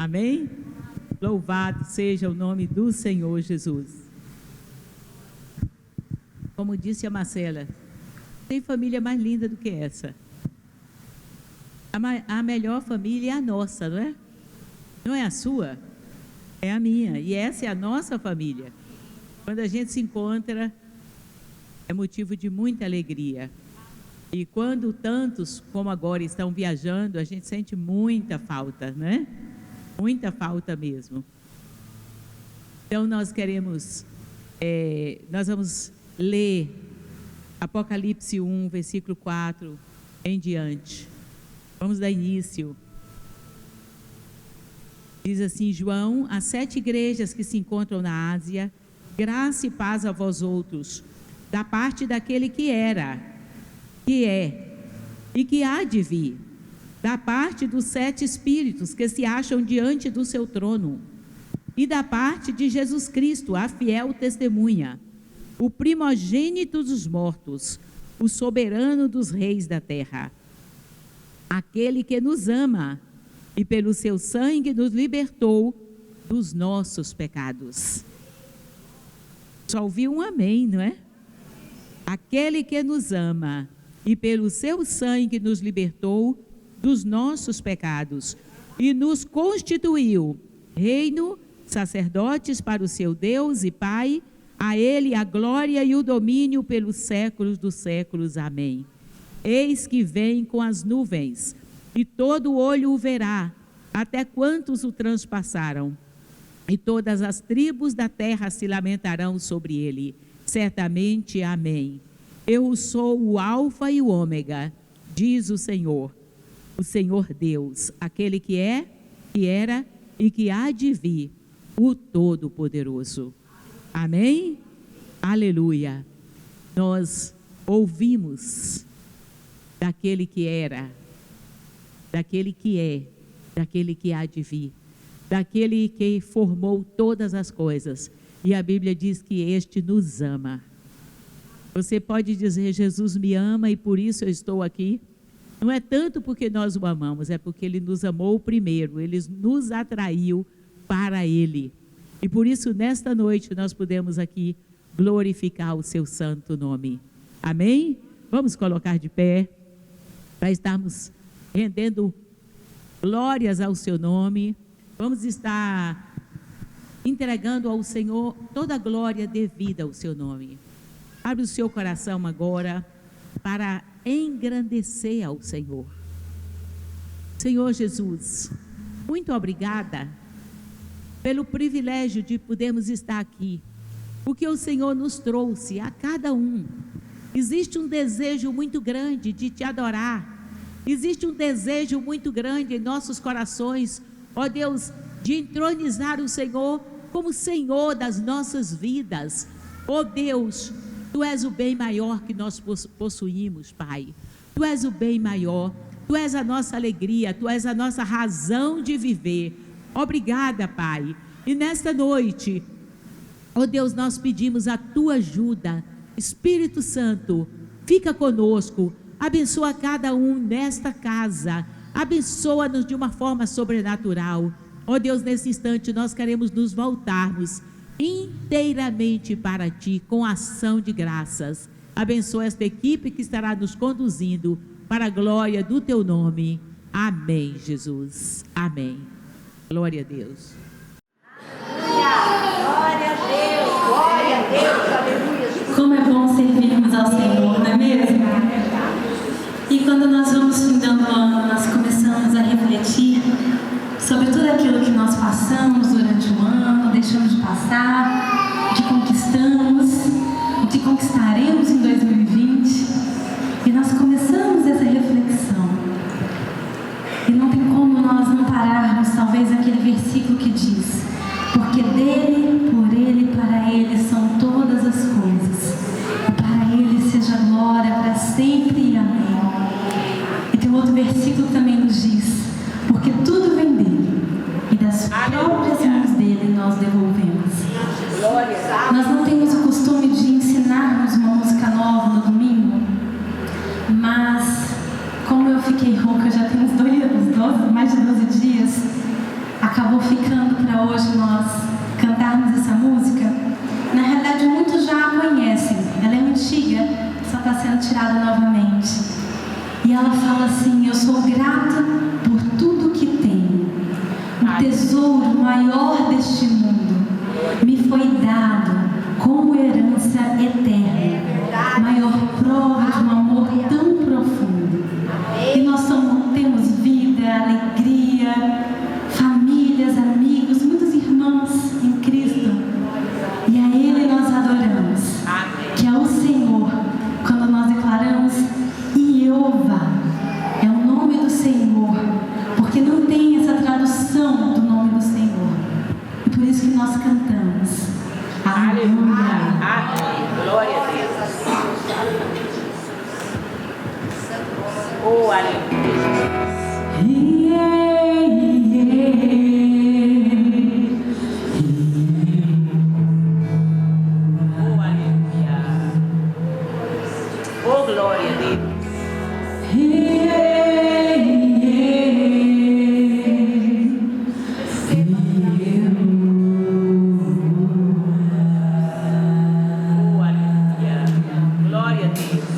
Amém? Louvado seja o nome do Senhor Jesus. Como disse a Marcela, tem família mais linda do que essa. A melhor família é a nossa, não é? Não é a sua, é a minha. E essa é a nossa família. Quando a gente se encontra, é motivo de muita alegria. E quando tantos como agora estão viajando, a gente sente muita falta, né? Muita falta mesmo. Então nós vamos ler Apocalipse 1, versículo 4 em diante. Vamos dar início. Diz assim: João, às 7 igrejas que se encontram na Ásia, graça e paz a vós outros, da parte daquele que era, que é e que há de vir, da parte dos 7 espíritos que se acham diante do seu trono, e da parte de Jesus Cristo, a fiel testemunha, o primogênito dos mortos, o soberano dos reis da terra, aquele que nos ama e pelo seu sangue nos libertou dos nossos pecados. Só ouvi um amém, não é? Aquele que nos ama e pelo seu sangue nos libertou dos nossos pecados e nos constituiu reino, sacerdotes para o seu Deus e Pai. A ele a glória e o domínio pelos séculos dos séculos. Amém. Eis que vem com as nuvens, e todo olho o verá, até quantos o transpassaram, e todas as tribos da terra se lamentarão sobre ele. Certamente, amém. Eu sou o Alfa e o Ômega, diz o Senhor Deus, aquele que é, que era e que há de vir, o Todo-Poderoso. Amém? Aleluia. Nós ouvimos daquele que era, daquele que é, daquele que há de vir, daquele que formou todas as coisas. E a Bíblia diz que este nos ama. Você pode dizer: Jesus me ama e por isso eu estou aqui. Não é tanto porque nós o amamos, é porque ele nos amou primeiro, ele nos atraiu para ele. E por isso, nesta noite, nós podemos aqui glorificar o seu santo nome. Amém? Vamos colocar de pé, para estarmos rendendo glórias ao seu nome. Vamos estar entregando ao Senhor toda a glória devida ao seu nome. Abre o seu coração agora para engrandecer ao Senhor. Senhor Jesus, muito obrigada pelo privilégio de podermos estar aqui, porque o Senhor nos trouxe a cada um. Existe um desejo muito grande de te adorar, existe um desejo muito grande em nossos corações, ó Deus, de entronizar o Senhor como Senhor das nossas vidas. Ó Deus, Tu és o bem maior que nós possuímos, Pai. Tu és o bem maior, Tu és a nossa alegria, Tu és a nossa razão de viver. Obrigada, Pai. E nesta noite, ó Deus, nós pedimos a Tua ajuda. Espírito Santo, fica conosco, abençoa cada um nesta casa, abençoa-nos de uma forma sobrenatural. Ó Deus, nesse instante nós queremos nos voltarmos inteiramente para Ti, com ação de graças. Abençoa esta equipe que estará nos conduzindo para a glória do Teu nome. Amém, Jesus. Amém. Glória a Deus. Glória a Deus, glória a Deus, aleluia. Como é bom servirmos ao Senhor, não é mesmo? E quando nós vamos findando o ano, nós começamos a refletir sobre tudo aquilo que nós passamos durante o ano, deixamos de passar, de conquistamos, de conquistaremos em 2020. E nós começamos essa reflexão. E não tem como nós não pararmos, talvez, aquele versículo que diz: porque dele, por ele, para ele são todas as coisas. E para ele seja glória para sempre. Amém. E tem outro versículo que também nos diz: porque tudo vem dele, e das próprias mãos dele nós devolvemos. Nós não temos o costume de ensinarmos uma música nova no domingo, mas como eu fiquei rouca já tem uns mais de 12 dias, acabou ficando para hoje nós cantarmos essa música. Na realidade, muitos já a conhecem. Ela é antiga, só está sendo tirada novamente. E ela fala assim: eu sou grata por tudo que tenho. O tesouro maior deste mundo me foi dado como herança eterna. Maior prova de um amor tão profundo. E nós temos vida, alegria, famílias, amigos, muitos irmãos em Cristo. E a Ele nós adoramos. Que é o Senhor, quando nós declaramos Jeová, é o nome do Senhor, porque não tem essa tradução do nome do Senhor. E por isso que nós cantamos. Aleluia. Amém. Glória a Deus. Oh, aleluia. Oh, aleluia. Oh, glória a Deus. Glória a Deus. Glória a Deus.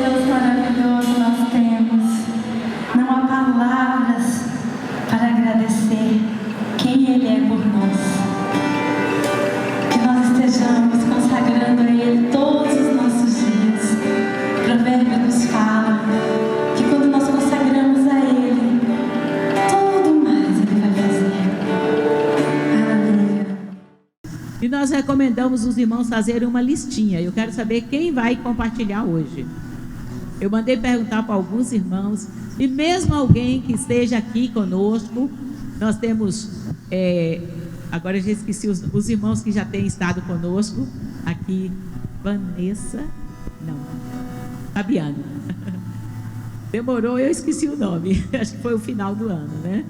Deus maravilhoso nós temos. Não há palavras para agradecer quem Ele é por nós. Que nós estejamos consagrando a Ele todos os nossos dias. O provérbio nos fala que quando nós consagramos a Ele, tudo mais Ele vai fazer. Aleluia. E nós recomendamos os irmãos fazerem uma listinha. Eu quero saber quem vai compartilhar hoje. Eu mandei perguntar para alguns irmãos, e mesmo alguém que esteja aqui conosco, nós temos, agora eu já esqueci os irmãos que já têm estado conosco, aqui, Fabiano. Demorou, eu esqueci o nome, acho que foi o final do ano, né?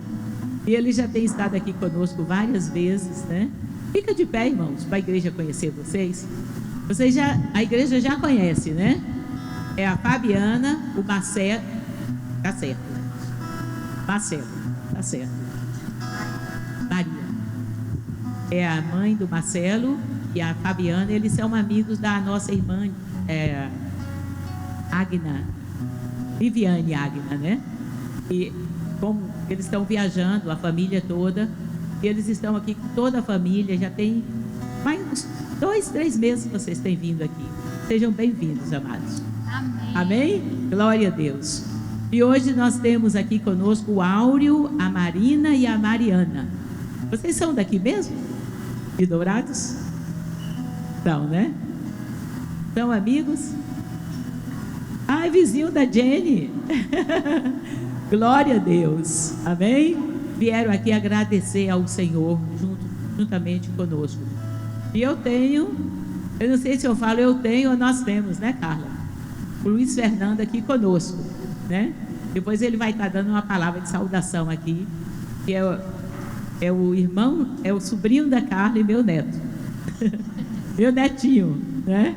E ele já tem estado aqui conosco várias vezes, né? Fica de pé, irmãos, para a igreja conhecer vocês. A igreja já conhece, né? É a Fabiana, o Marcelo, tá certo. Marcelo, tá certo. Maria. É a mãe do Marcelo e a Fabiana, eles são amigos da nossa irmã Agna, Viviane Agna, né? E como eles estão viajando, a família toda, e eles estão aqui com toda a família, já tem mais uns 2, 3 meses que vocês têm vindo aqui. Sejam bem-vindos, amados. Amém. Amém? Glória a Deus. E hoje nós temos aqui conosco o Áureo, a Marina e a Mariana. Vocês são daqui mesmo? De Dourados? São, né? São amigos? Ah, é vizinho da Jenny. Glória a Deus. Amém? Vieram aqui agradecer ao Senhor juntamente conosco. E eu não sei se eu falo eu tenho ou nós temos, né, Carla? O Luiz Fernando aqui conosco, né? Depois ele vai estar dando uma palavra de saudação aqui, que é o irmão, é o sobrinho da Carla e meu neto. Meu netinho, né?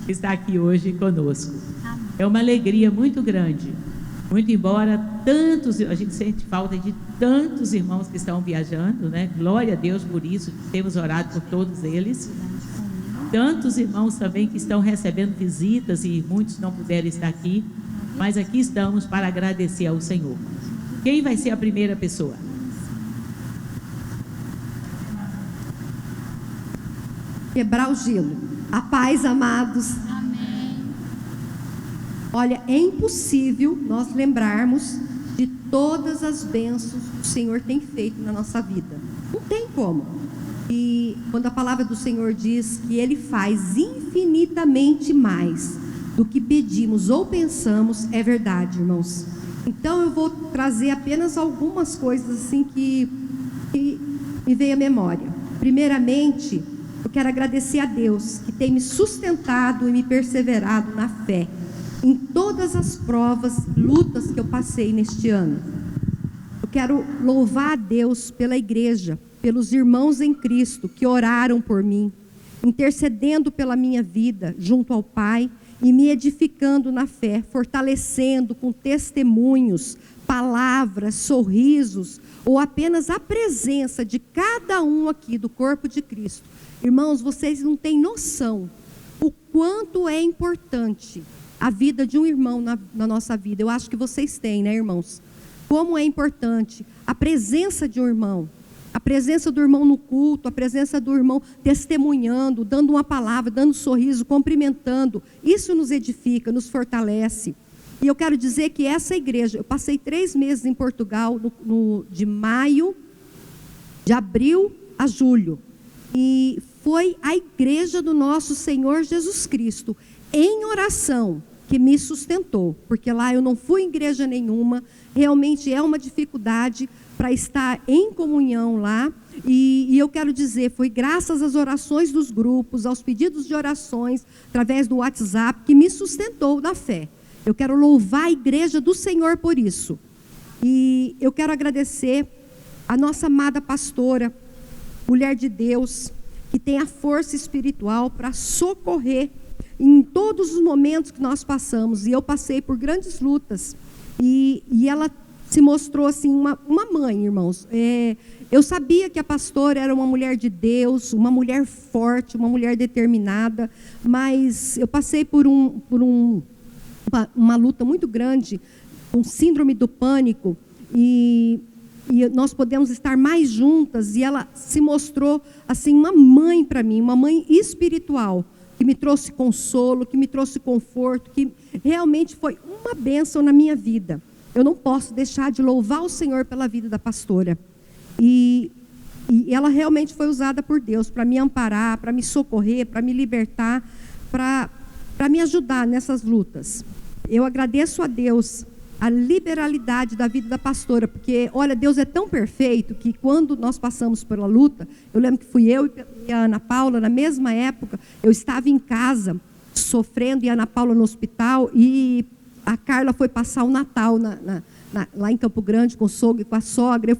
Que está aqui hoje conosco. É uma alegria muito grande. Muito embora a gente sente falta de tantos irmãos que estão viajando, né? Glória a Deus por isso, temos orado por todos eles. Tantos irmãos também que estão recebendo visitas e muitos não puderam estar aqui, mas aqui estamos para agradecer ao Senhor. Quem vai ser a primeira pessoa? Quebrar o gelo. A paz, amados. Amém. Olha, é impossível nós lembrarmos de todas as bênçãos que o Senhor tem feito na nossa vida. Não tem como. E quando a palavra do Senhor diz que Ele faz infinitamente mais do que pedimos ou pensamos, é verdade, irmãos. Então eu vou trazer apenas algumas coisas assim que me veio à memória. Primeiramente, eu quero agradecer a Deus que tem me sustentado e me perseverado na fé em todas as provas, lutas que eu passei neste ano. Eu quero louvar a Deus pela igreja, pelos irmãos em Cristo que oraram por mim, intercedendo pela minha vida junto ao Pai e me edificando na fé, fortalecendo com testemunhos, palavras, sorrisos ou apenas a presença de cada um aqui do corpo de Cristo. Irmãos, vocês não têm noção o quanto é importante a vida de um irmão na nossa vida. Eu acho que vocês têm, né, irmãos? Como é importante a presença de um irmão. A presença do irmão no culto, a presença do irmão testemunhando, dando uma palavra, dando um sorriso, cumprimentando. Isso nos edifica, nos fortalece. E eu quero dizer que essa igreja, eu passei 3 meses em Portugal, de abril a julho. E foi a igreja do nosso Senhor Jesus Cristo, em oração, que me sustentou. Porque lá eu não fui em igreja nenhuma, realmente é uma dificuldade para estar em comunhão lá, e eu quero dizer, foi graças às orações dos grupos, aos pedidos de orações, através do WhatsApp, que me sustentou na fé. Eu quero louvar a igreja do Senhor por isso. E eu quero agradecer a nossa amada pastora, mulher de Deus, que tem a força espiritual para socorrer em todos os momentos que nós passamos, e eu passei por grandes lutas, e ela se mostrou assim uma mãe, irmãos. Eu sabia que a pastora era uma mulher de Deus, uma mulher forte, uma mulher determinada, mas eu passei por um uma luta muito grande com síndrome do pânico, e nós podemos estar mais juntas, e ela se mostrou assim uma mãe para mim, uma mãe espiritual, que me trouxe consolo, que me trouxe conforto, que realmente foi uma bênção na minha vida. Eu não posso deixar de louvar o Senhor pela vida da pastora. E ela realmente foi usada por Deus para me amparar, para me socorrer, para me libertar, para me ajudar nessas lutas. Eu agradeço a Deus a liberalidade da vida da pastora, porque, olha, Deus é tão perfeito que quando nós passamos pela luta, eu lembro que fui eu e a Ana Paula, na mesma época, eu estava em casa, sofrendo, e a Ana Paula no hospital, e a Carla foi passar o Natal lá em Campo Grande, com o sogro e com a sogra.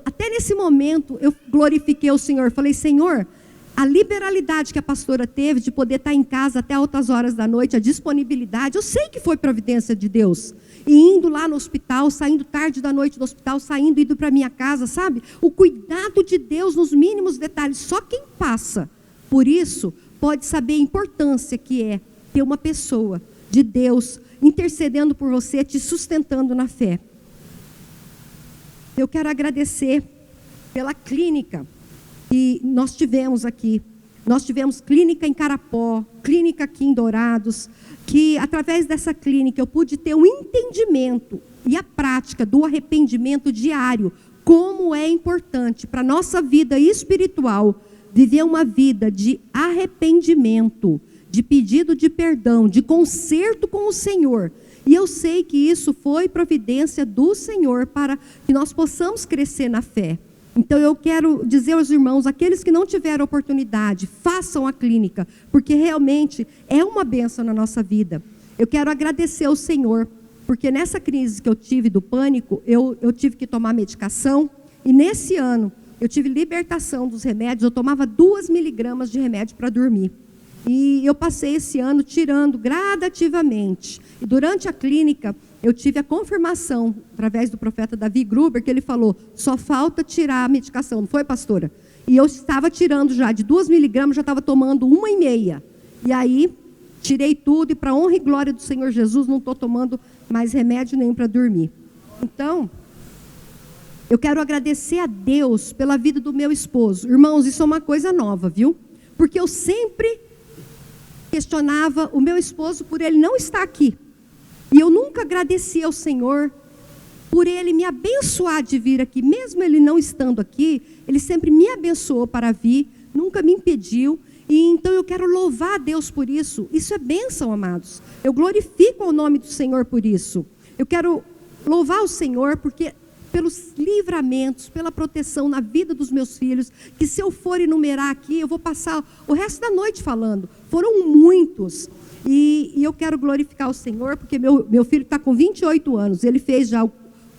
Até nesse momento, eu glorifiquei o Senhor, falei: Senhor, a liberalidade que a pastora teve de poder estar em casa até altas horas da noite, a disponibilidade, eu sei que foi providência de Deus. E indo lá no hospital, saindo tarde da noite do hospital, indo para minha casa, sabe? O cuidado de Deus nos mínimos detalhes. Só quem passa por isso pode saber a importância que é ter uma pessoa de Deus intercedendo por você, te sustentando na fé. Eu quero agradecer pela clínica que nós tivemos aqui. Nós tivemos clínica em Carapó, clínica aqui em Dourados, que através dessa clínica eu pude ter um entendimento e a prática do arrependimento diário, como é importante para a nossa vida espiritual viver uma vida de arrependimento, de pedido de perdão, de conserto com o Senhor. E eu sei que isso foi providência do Senhor para que nós possamos crescer na fé. Então eu quero dizer aos irmãos, aqueles que não tiveram oportunidade, façam a clínica, porque realmente é uma bênção na nossa vida. Eu quero agradecer ao Senhor, porque nessa crise que eu tive do pânico, eu tive que tomar medicação, e nesse ano eu tive libertação dos remédios, eu tomava 2 miligramas de remédio para dormir. E eu passei esse ano tirando gradativamente. E durante a clínica, eu tive a confirmação, através do profeta Davi Gruber, que ele falou: só falta tirar a medicação, não foi, pastora? E eu estava tirando já, de 2 miligramas, já estava tomando 1,5. E aí, tirei tudo, e para honra e glória do Senhor Jesus, não estou tomando mais remédio nenhum para dormir. Então, eu quero agradecer a Deus pela vida do meu esposo. Irmãos, isso é uma coisa nova, viu? Porque eu sempre questionava o meu esposo por ele não estar aqui. E eu nunca agradeci ao Senhor por ele me abençoar de vir aqui. Mesmo ele não estando aqui, ele sempre me abençoou para vir, nunca me impediu. E então eu quero louvar a Deus por isso. Isso é bênção, amados. Eu glorifico o nome do Senhor por isso. Eu quero louvar o Senhor porque pelos livramentos, pela proteção na vida dos meus filhos, que se eu for enumerar aqui, eu vou passar o resto da noite falando. Foram muitos. E eu quero glorificar o Senhor, porque meu filho está com 28 anos, ele fez já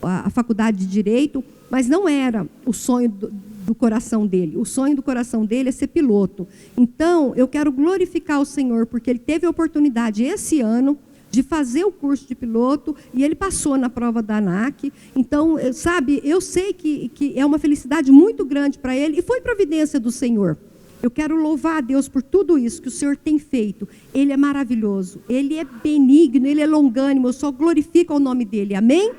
a faculdade de Direito, mas não era o sonho do coração dele. O sonho do coração dele é ser piloto. Então, eu quero glorificar o Senhor, porque ele teve a oportunidade esse ano de fazer o curso de piloto, e ele passou na prova da ANAC. Então, sabe, eu sei que é uma felicidade muito grande para ele, e foi providência do Senhor. Eu quero louvar a Deus por tudo isso que o Senhor tem feito. Ele é maravilhoso, Ele é benigno, Ele é longânimo, eu só glorifico o nome dEle, amém?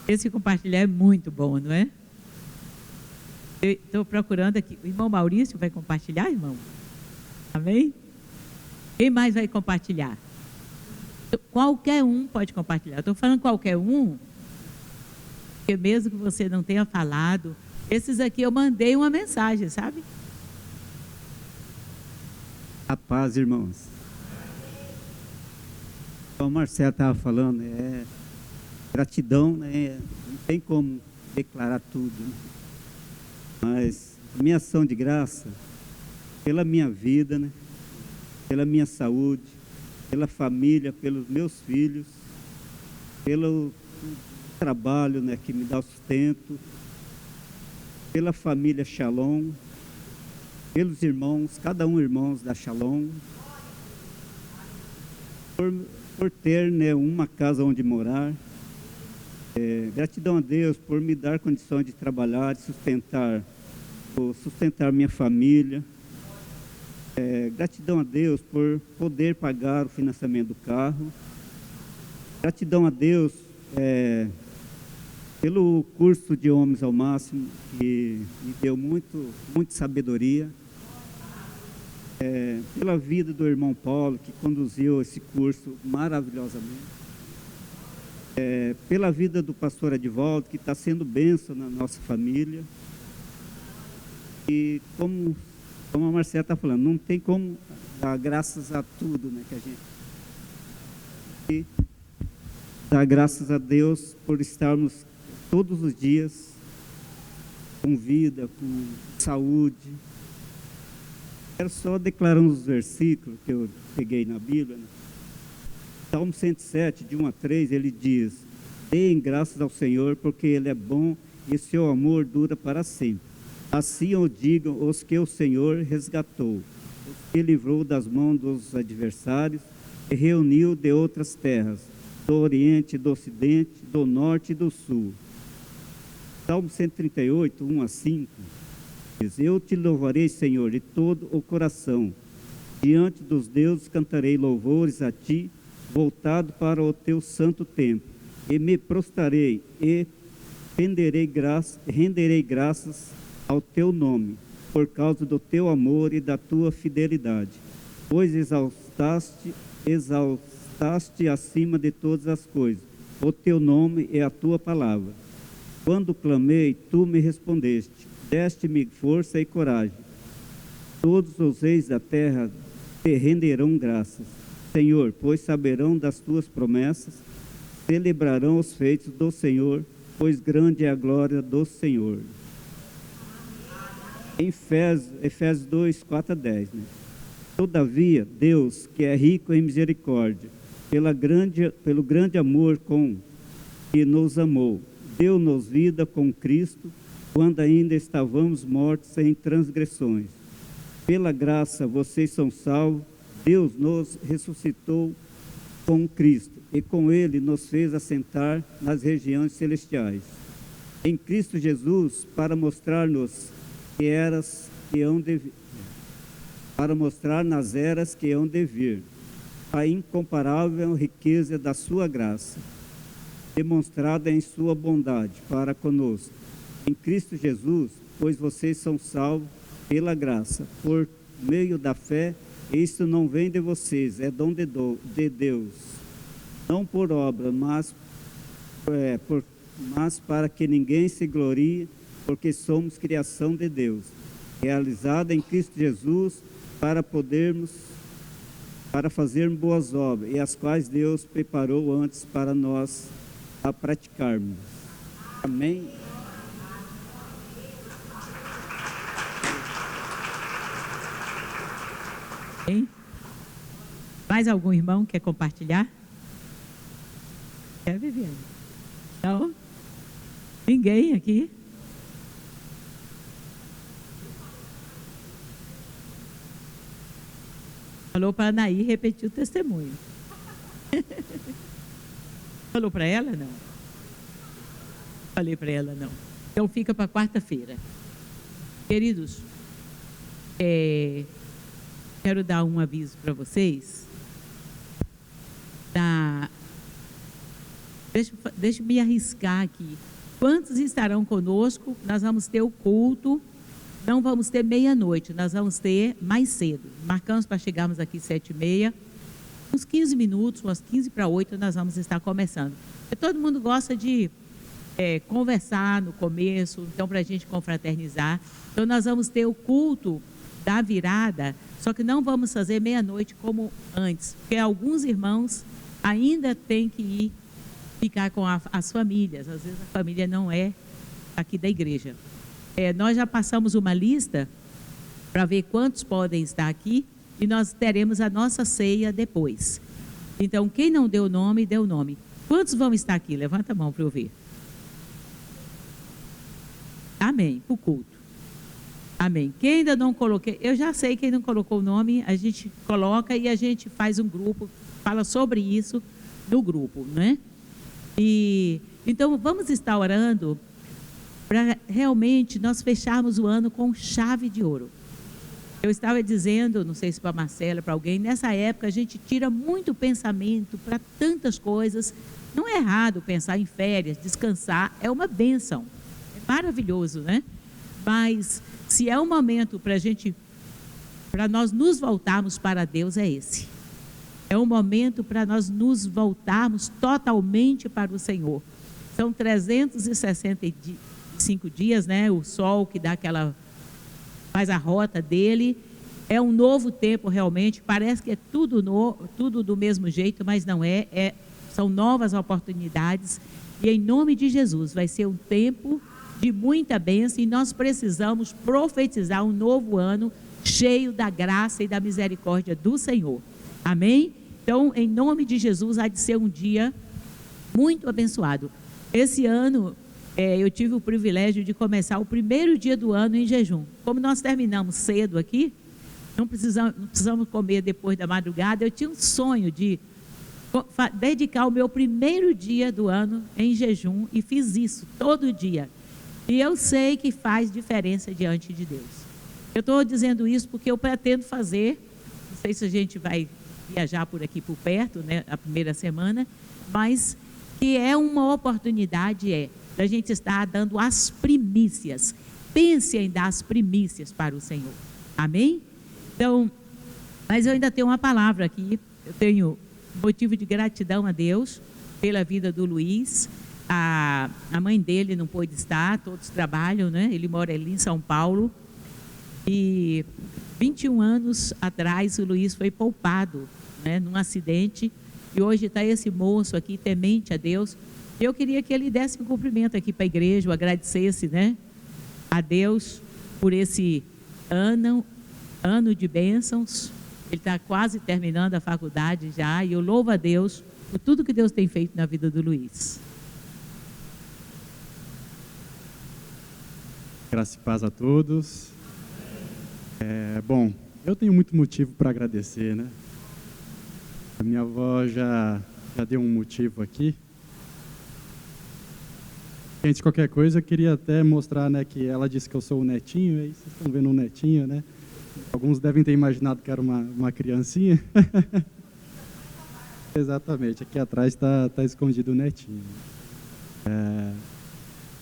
Esse compartilhar é muito bom, não é? Eu estou procurando aqui. O irmão Maurício vai compartilhar, irmão? Amém? Quem mais vai compartilhar? Qualquer um pode compartilhar. Estou falando qualquer um, porque mesmo que você não tenha falado, esses aqui eu mandei uma mensagem, sabe? A paz, irmãos. Como o Marcelo estava falando, gratidão, né? Não tem como declarar tudo, né? Mas minha ação de graça pela minha vida, né? Pela minha saúde, pela família, pelos meus filhos, pelo trabalho, né, que me dá o sustento, pela família Shalom, pelos irmãos, cada um irmãos da Shalom, por ter, né, uma casa onde morar. Gratidão a Deus por me dar condições de trabalhar, de sustentar minha família, Gratidão a Deus por poder pagar o financiamento do carro. Gratidão a Deus pelo curso de Homens ao Máximo, que me deu muita sabedoria. Pela vida do irmão Paulo, que conduziu esse curso maravilhosamente. Pela vida do pastor Edivaldo, que está sendo bênção na nossa família. E como a Marcela está falando, não tem como dar graças a tudo, né, que a gente... E dar graças a Deus por estarmos todos os dias com vida, com saúde. Quero só declarar uns versículos que eu peguei na Bíblia, né? Salmo 107, de 1 a 3, ele diz: deem graças ao Senhor, porque Ele é bom e seu amor dura para sempre. Assim o digam os que o Senhor resgatou, os que livrou das mãos dos adversários e reuniu de outras terras, do Oriente, do Ocidente, do Norte e do Sul. Salmo 138, 1 a 5, diz: eu te louvarei, Senhor, de todo o coração. Diante dos deuses cantarei louvores a ti, voltado para o teu santo templo, e me prostrarei e renderei graças ao teu nome, por causa do teu amor e da tua fidelidade, pois exaltaste acima de todas as coisas o teu nome e a tua palavra. Quando clamei, tu me respondeste, deste-me força e coragem. Todos os reis da terra te renderão graças, Senhor, pois saberão das tuas promessas, celebrarão os feitos do Senhor, pois grande é a glória do Senhor. Em Efésios 2, 4 a 10, né? Todavia, Deus, que é rico em misericórdia, pelo grande amor com que nos amou, deu-nos vida com Cristo, quando ainda estávamos mortos em transgressões. Pela graça vocês são salvos. Deus nos ressuscitou com Cristo e com Ele nos fez assentar nas regiões celestiais. Em Cristo Jesus, para mostrar nas eras que hão de vir, a incomparável riqueza da sua graça, demonstrada em sua bondade para conosco. Em Cristo Jesus, pois vocês são salvos pela graça, por meio da fé. Isto não vem de vocês, é dom de Deus, não por obra, mas para que ninguém se glorie, porque somos criação de Deus, realizada em Cristo Jesus, para fazermos boas obras, e as quais Deus preparou antes para nós a praticarmos. Amém? Mais algum irmão quer compartilhar? Quer, Viviane? Não? Ninguém aqui? Falou para a Anaí repetir o testemunho. Falou para ela? Não. Falei para ela? Não. Então fica para quarta-feira. Queridos, quero dar um aviso para vocês. Deixa eu me arriscar aqui. Quantos estarão conosco? Nós vamos ter o culto. Não vamos ter meia-noite, nós vamos ter mais cedo. Marcamos para chegarmos aqui 7h30. Uns 15 minutos, umas 15 para 8, nós vamos estar começando. Porque todo mundo gosta de conversar no começo, então para a gente confraternizar. Então nós vamos ter o culto da virada, só que não vamos fazer meia-noite como antes, porque alguns irmãos ainda têm que ficar com as famílias. Às vezes a família não é aqui da igreja. Nós já passamos uma lista para ver quantos podem estar aqui e nós teremos a nossa ceia depois. Então, quem não deu nome, deu nome. Quantos vão estar aqui? Levanta a mão para eu ver. Amém, para o culto. Amém. Quem ainda não coloquei, eu já sei quem não colocou o nome, a gente coloca e a gente faz um grupo, fala sobre isso no grupo, né? Então, vamos estar orando para realmente nós fecharmos o ano com chave de ouro. Eu estava dizendo, não sei se para a Marcela, para alguém, nessa época a gente tira muito pensamento para tantas coisas. Não é errado pensar em férias, descansar, é uma bênção. É maravilhoso, né? Mas se é um momento para nós nos voltarmos para Deus, é esse. É um momento para nós nos voltarmos totalmente para o Senhor. São 365 dias, né? O sol que dá faz a rota dele. É um novo tempo realmente. Parece que é tudo do mesmo jeito, mas não é. São novas oportunidades. E em nome de Jesus vai ser um tempo de muita bênção e nós precisamos profetizar um novo ano cheio da graça e da misericórdia do Senhor. Amém? Então, em nome de Jesus, há de ser um dia muito abençoado. Esse ano, eu tive o privilégio de começar o primeiro dia do ano em jejum. Como nós terminamos cedo aqui, não precisamos comer depois da madrugada, eu tinha um sonho de dedicar o meu primeiro dia do ano em jejum e fiz isso todo dia. E eu sei que faz diferença diante de Deus. Eu estou dizendo isso porque eu pretendo fazer, não sei se a gente vai viajar por aqui por perto, né, a primeira semana, mas que é uma oportunidade da gente estar dando as primícias. Pense em dar as primícias para o Senhor. Amém? Então, mas eu ainda tenho uma palavra aqui. Eu tenho motivo de gratidão a Deus pela vida do Luiz. A mãe dele não pôde estar, todos trabalham, né? Ele mora ali em São Paulo. E 21 anos atrás o Luiz foi poupado, né, num acidente. E hoje está esse moço aqui, temente a Deus. Eu queria que ele desse um cumprimento aqui para a igreja, agradecesse, né, a Deus por esse ano de bênçãos. Ele está quase terminando a faculdade já, e eu louvo a Deus por tudo que Deus tem feito na vida do Luiz. Graça e paz a todos. Bom, eu tenho muito motivo para agradecer, né? A minha avó já deu um motivo aqui. Antes de qualquer coisa, eu queria até mostrar, né, que ela disse que eu sou o netinho, aí vocês estão vendo um netinho, né? Alguns devem ter imaginado que era uma criancinha. Exatamente, aqui atrás está escondido o netinho.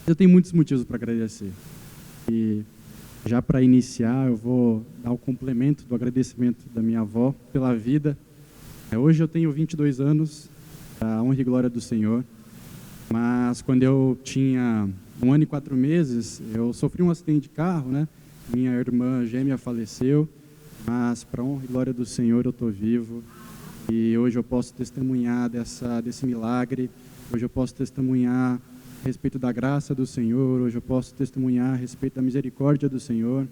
Eu tenho muitos motivos para agradecer. E já para iniciar, eu vou dar o complemento do agradecimento da minha avó pela vida. Hoje eu tenho 22 anos, a honra e glória do Senhor. Mas quando eu tinha 1 ano e 4 meses, eu sofri um acidente de carro, né? Minha irmã gêmea faleceu, mas para a honra e glória do Senhor eu estou vivo. E hoje eu posso testemunhar desse milagre. Hoje eu posso testemunhar a respeito da graça do Senhor. Hoje eu posso testemunhar a respeito da misericórdia do Senhor.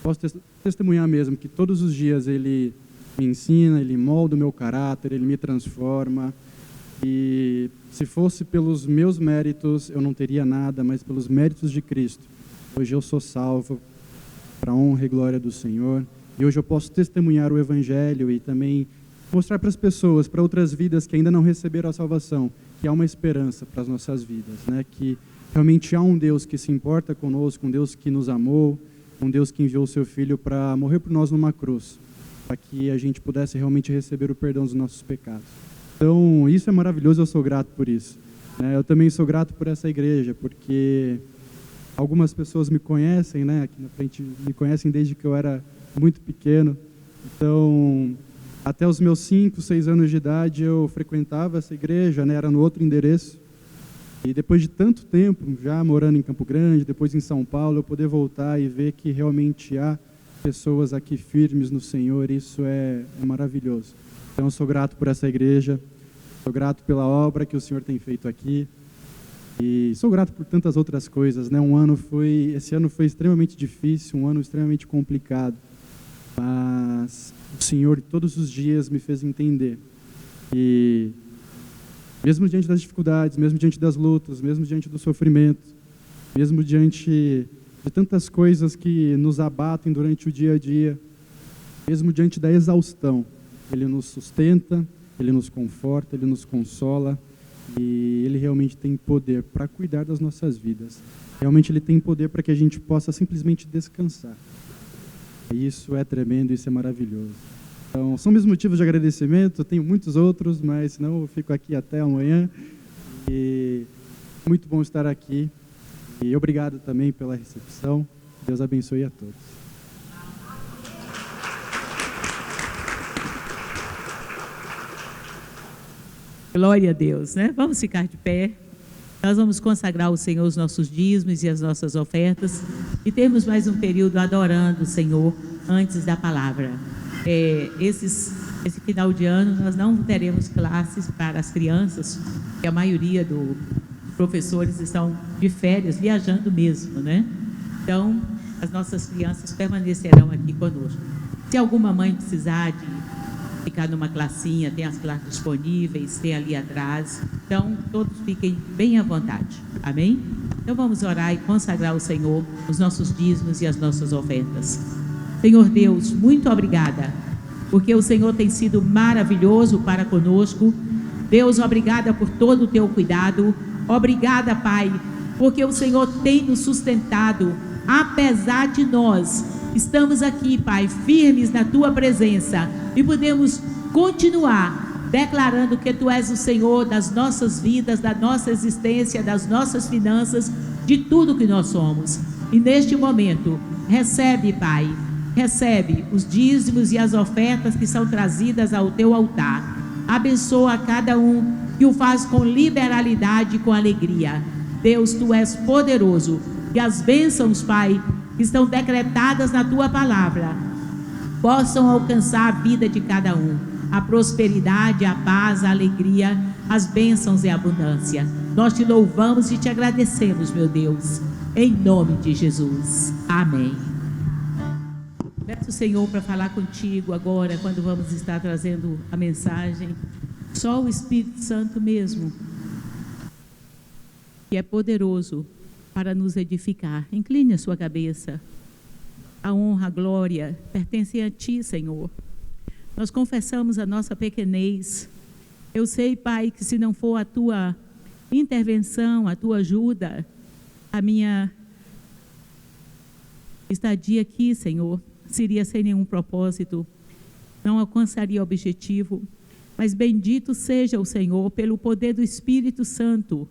Posso testemunhar mesmo que todos os dias Ele me ensina, Ele molda o meu caráter, Ele me transforma. E se fosse pelos meus méritos, eu não teria nada, mas pelos méritos de Cristo, hoje eu sou salvo, para a honra e glória do Senhor. E hoje eu posso testemunhar o Evangelho e também mostrar para as pessoas, para outras vidas que ainda não receberam a salvação, que há uma esperança para as nossas vidas, né? Que realmente há um Deus que se importa conosco, um Deus que nos amou, um Deus que enviou o seu Filho para morrer por nós numa cruz, para que a gente pudesse realmente receber o perdão dos nossos pecados. Então, isso é maravilhoso, eu sou grato por isso. Eu também sou grato por essa igreja, porque algumas pessoas me conhecem, né, aqui na frente, me conhecem desde que eu era muito pequeno. Então, até os meus 5, 6 anos de idade, eu frequentava essa igreja, né, era no outro endereço. E depois de tanto tempo, já morando em Campo Grande, depois em São Paulo, eu poder voltar e ver que realmente há pessoas aqui firmes no Senhor, isso é maravilhoso. Então, eu sou grato por essa igreja, sou grato pela obra que o Senhor tem feito aqui e sou grato por tantas outras coisas, né? Esse ano foi extremamente difícil, um ano extremamente complicado, mas o Senhor todos os dias me fez entender que mesmo diante das dificuldades, mesmo diante das lutas, mesmo diante do sofrimento, mesmo diante de tantas coisas que nos abatem durante o dia a dia, mesmo diante da exaustão, Ele nos sustenta, Ele nos conforta, Ele nos consola e Ele realmente tem poder para cuidar das nossas vidas. Realmente Ele tem poder para que a gente possa simplesmente descansar. Isso é tremendo, isso é maravilhoso. Então, são meus motivos de agradecimento, eu tenho muitos outros, mas senão eu fico aqui até amanhã. E muito bom estar aqui. E obrigado também pela recepção. Deus abençoe a todos. Glória a Deus, né? Vamos ficar de pé. Nós vamos consagrar ao Senhor os nossos dízimos e as nossas ofertas e temos mais um período adorando o Senhor antes da palavra. Esse final de ano nós não teremos classes para as crianças, porque a maioria dos professores estão de férias, viajando mesmo, né? Então, as nossas crianças permanecerão aqui conosco. Se alguma mãe precisar de ficar numa classinha, tem as classes disponíveis, tem ali atrás. Então, todos fiquem bem à vontade. Amém? Então, vamos orar e consagrar ao Senhor os nossos dízimos e as nossas ofertas. Senhor Deus, muito obrigada, porque o Senhor tem sido maravilhoso para conosco. Deus, obrigada por todo o teu cuidado. Obrigada, Pai, porque o Senhor tem nos sustentado, apesar de nós. Estamos aqui, Pai, firmes na Tua presença e podemos continuar declarando que Tu és o Senhor das nossas vidas, da nossa existência, das nossas finanças, de tudo que nós somos. E neste momento, recebe, Pai, recebe os dízimos e as ofertas que são trazidas ao Teu altar. Abençoa cada um e o faz com liberalidade e com alegria. Deus, Tu és poderoso e as bênçãos, Pai, que estão decretadas na Tua palavra, possam alcançar a vida de cada um, a prosperidade, a paz, a alegria, as bênçãos e a abundância. Nós Te louvamos e Te agradecemos, meu Deus, em nome de Jesus. Amém. Peço o Senhor para falar contigo agora, quando vamos estar trazendo a mensagem. Só o Espírito Santo mesmo, que é poderoso para nos edificar. Incline a sua cabeça. A honra, a glória pertencem a Ti, Senhor. Nós confessamos a nossa pequenez. Eu sei, Pai, que se não for a Tua intervenção, a Tua ajuda, a minha estadia aqui, Senhor, seria sem nenhum propósito, não alcançaria o objetivo. Mas bendito seja o Senhor pelo poder do Espírito Santo.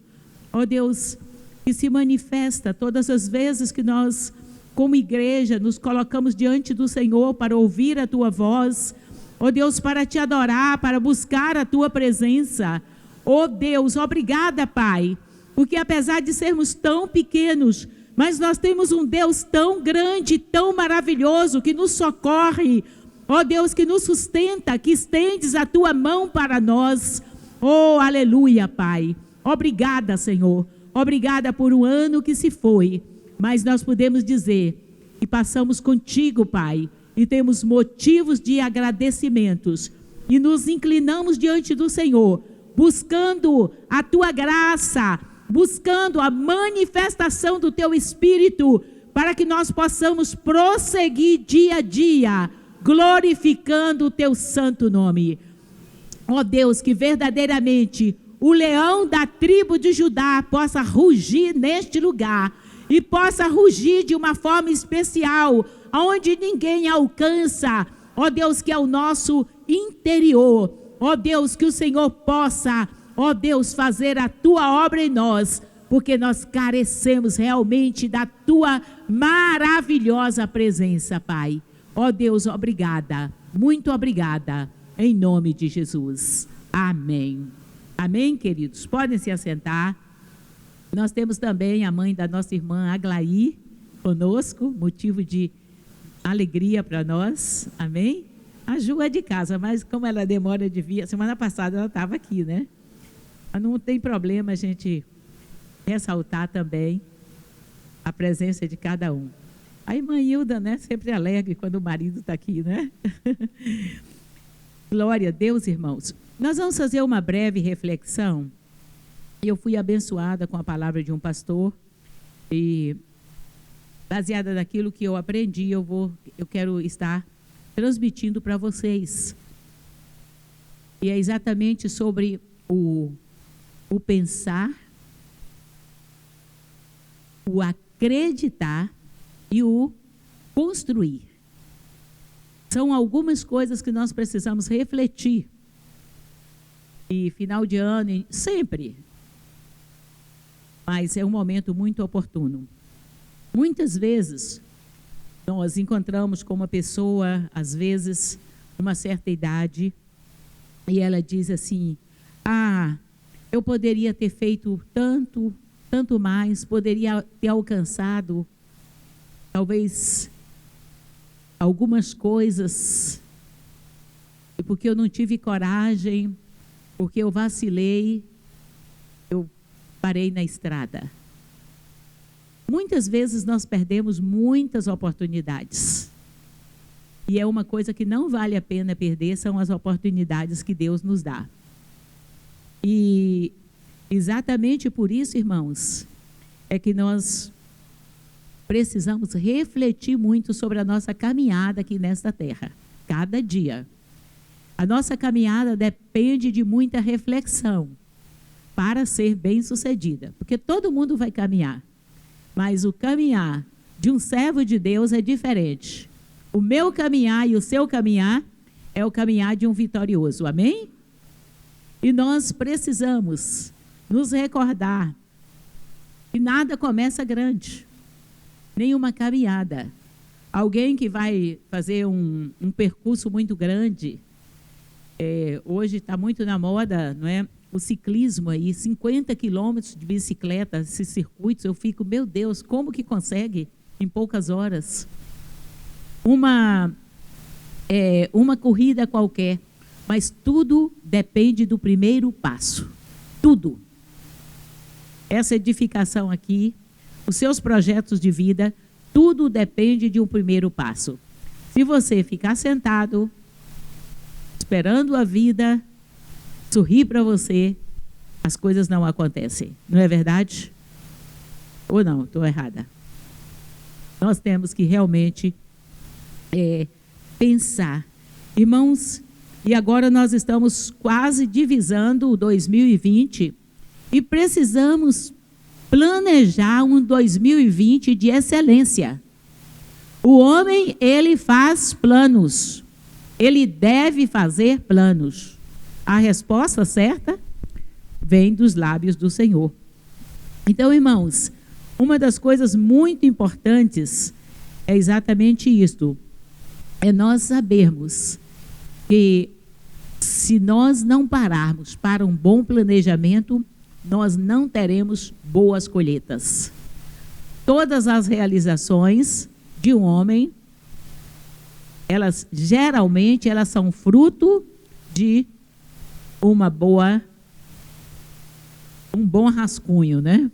Ó Deus, que se manifesta todas as vezes que nós, como igreja, nos colocamos diante do Senhor para ouvir a Tua voz, ó Deus, para Te adorar, para buscar a Tua presença. Ó Deus, obrigada, Pai, porque apesar de sermos tão pequenos, mas nós temos um Deus tão grande, tão maravilhoso, que nos socorre, ó Deus, que nos sustenta, que estendes a Tua mão para nós. Oh, aleluia, Pai. Obrigada, Senhor. Obrigada por um ano que se foi, mas nós podemos dizer que passamos contigo, Pai, e temos motivos de agradecimentos, e nos inclinamos diante do Senhor, buscando a Tua graça, buscando a manifestação do Teu Espírito, para que nós possamos prosseguir dia a dia, glorificando o Teu santo nome. Ó Deus, que verdadeiramente o leão da tribo de Judá possa rugir neste lugar e possa rugir de uma forma especial, onde ninguém alcança. Ó Deus, que é o nosso interior. Ó Deus, que o Senhor possa, ó Deus, fazer a Tua obra em nós, porque nós carecemos realmente da Tua maravilhosa presença, Pai. Ó Deus, obrigada, muito obrigada, em nome de Jesus. Amém. Amém, queridos? Podem se assentar. Nós temos também a mãe da nossa irmã Aglaí conosco, motivo de alegria para nós. Amém? A Ju é de casa, mas como ela demora de vir, semana passada ela estava aqui, né? Mas não tem problema a gente ressaltar também a presença de cada um. A irmã Hilda, né? Sempre alegre quando o marido está aqui, né? Glória a Deus, irmãos. Nós vamos fazer uma breve reflexão. Eu fui abençoada com a palavra de um pastor e, baseada naquilo que eu aprendi, eu quero estar transmitindo para vocês. E é exatamente sobre o pensar, o acreditar e o construir. São algumas coisas que nós precisamos refletir. E final de ano, sempre. Mas é um momento muito oportuno. Muitas vezes, nós encontramos com uma pessoa, às vezes, uma certa idade, e ela diz assim: ah, eu poderia ter feito tanto mais, poderia ter alcançado, talvez, algumas coisas, porque eu não tive coragem, porque eu vacilei, eu parei na estrada. Muitas vezes nós perdemos muitas oportunidades. E é uma coisa que não vale a pena perder, são as oportunidades que Deus nos dá. E exatamente por isso, irmãos, é que nós precisamos refletir muito sobre a nossa caminhada aqui nesta terra, cada dia. A nossa caminhada depende de muita reflexão para ser bem-sucedida, porque todo mundo vai caminhar, mas o caminhar de um servo de Deus é diferente. O meu caminhar e o seu caminhar é o caminhar de um vitorioso, amém? E nós precisamos nos recordar que nada começa grande, nenhuma caminhada. Alguém que vai fazer um percurso muito grande, hoje está muito na moda, não é? O ciclismo aí, 50 quilômetros de bicicleta, esses circuitos, eu fico, meu Deus, como que consegue em poucas horas? Uma corrida qualquer, mas tudo depende do primeiro passo, tudo. Essa edificação aqui, os seus projetos de vida, tudo depende de um primeiro passo. Se você ficar sentado, esperando a vida sorrir para você, as coisas não acontecem. Não é verdade? Ou não? Estou errada. Nós temos que realmente pensar. Irmãos, e agora nós estamos quase divisando o 2020 e precisamos planejar um 2020 de excelência. O homem, ele faz planos. Ele deve fazer planos. A resposta certa vem dos lábios do Senhor. Então, irmãos, uma das coisas muito importantes é exatamente isto. É nós sabermos que se nós não pararmos para um bom planejamento, nós não teremos boas colheitas. Todas as realizações de um homem, geralmente elas são fruto de um bom rascunho, né?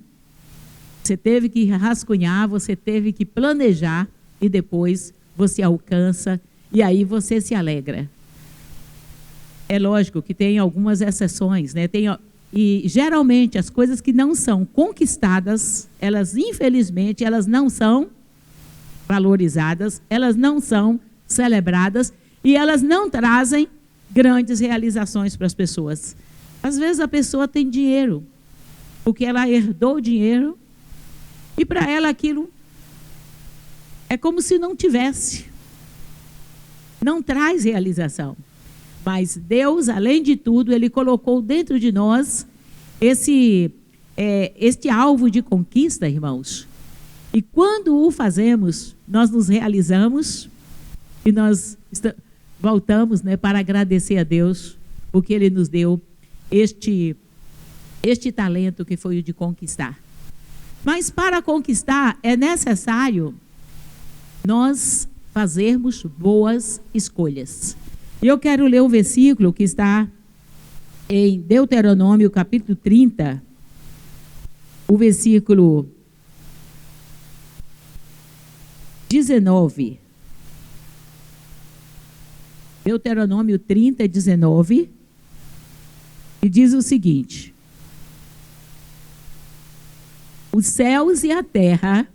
Você teve que rascunhar, você teve que planejar e depois você alcança e aí você se alegra. É lógico que tem algumas exceções, né? E geralmente as coisas que não são conquistadas, elas infelizmente, elas não são valorizadas, elas não são celebradas e elas não trazem grandes realizações para as pessoas. Às vezes a pessoa tem dinheiro, porque ela herdou o dinheiro e para ela aquilo é como se não tivesse. Não traz realização. Mas Deus, além de tudo, Ele colocou dentro de nós este alvo de conquista, irmãos. E quando o fazemos, nós nos realizamos e nós voltamos, né, para agradecer a Deus, porque Ele nos deu este talento que foi o de conquistar. Mas para conquistar é necessário nós fazermos boas escolhas. E eu quero ler o versículo que está em Deuteronômio, capítulo 30, o versículo 19. Deuteronômio 30, 19, e diz o seguinte: os céus e a terra,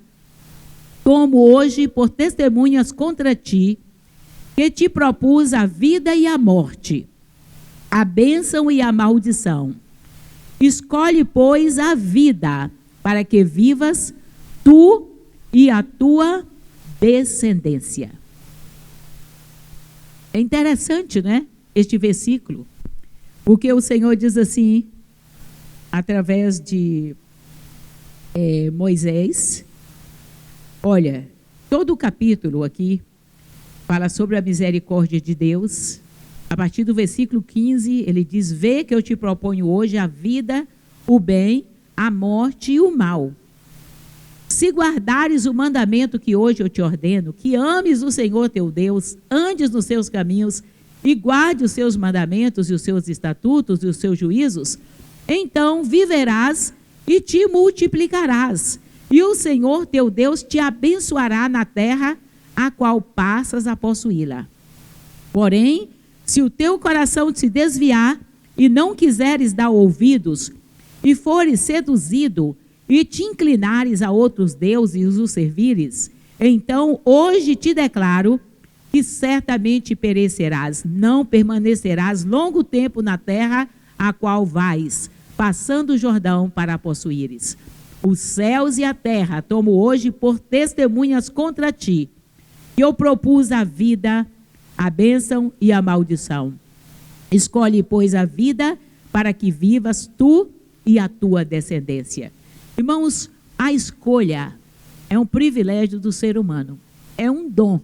como hoje por testemunhas contra ti, que te propus a vida e a morte, a bênção e a maldição. Escolhe, pois, a vida, para que vivas tu e a tua descendência. É interessante, né? Este versículo. Porque o Senhor diz assim, através de Moisés, olha, todo o capítulo aqui fala sobre a misericórdia de Deus. A partir do versículo 15, ele diz: vê que eu te proponho hoje a vida, o bem, a morte e o mal. Se guardares o mandamento que hoje eu te ordeno, que ames o Senhor teu Deus, andes nos seus caminhos e guarde os seus mandamentos e os seus estatutos e os seus juízos, então viverás e te multiplicarás, e o Senhor teu Deus te abençoará na terra a qual passas a possuí-la. Porém, se o teu coração se desviar e não quiseres dar ouvidos, e fores seduzido e te inclinares a outros deuses e os servires, então hoje te declaro que certamente perecerás, não permanecerás longo tempo na terra a qual vais, passando o Jordão para possuíres. Os céus e a terra tomo hoje por testemunhas contra ti, que eu propus a vida, a bênção e a maldição. Escolhe, pois, a vida para que vivas tu e a tua descendência. Irmãos, a escolha é um privilégio do ser humano, é um dom,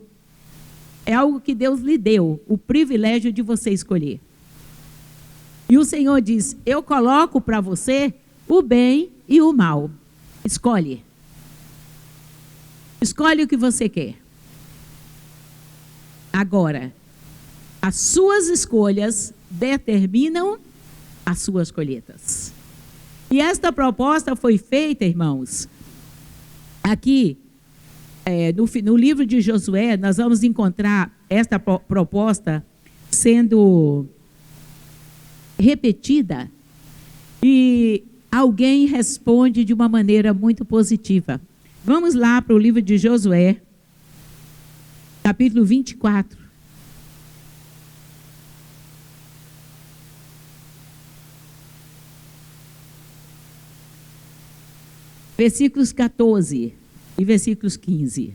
é algo que Deus lhe deu, o privilégio de você escolher. E o Senhor diz: eu coloco para você o bem e o mal. Escolhe. Escolhe o que você quer. Agora, as suas escolhas determinam as suas colheitas. E esta proposta foi feita, irmãos, aqui no livro de Josué, nós vamos encontrar esta proposta sendo repetida, e alguém responde de uma maneira muito positiva. Vamos lá para o livro de Josué, capítulo 24. Versículos 14 e versículos 15.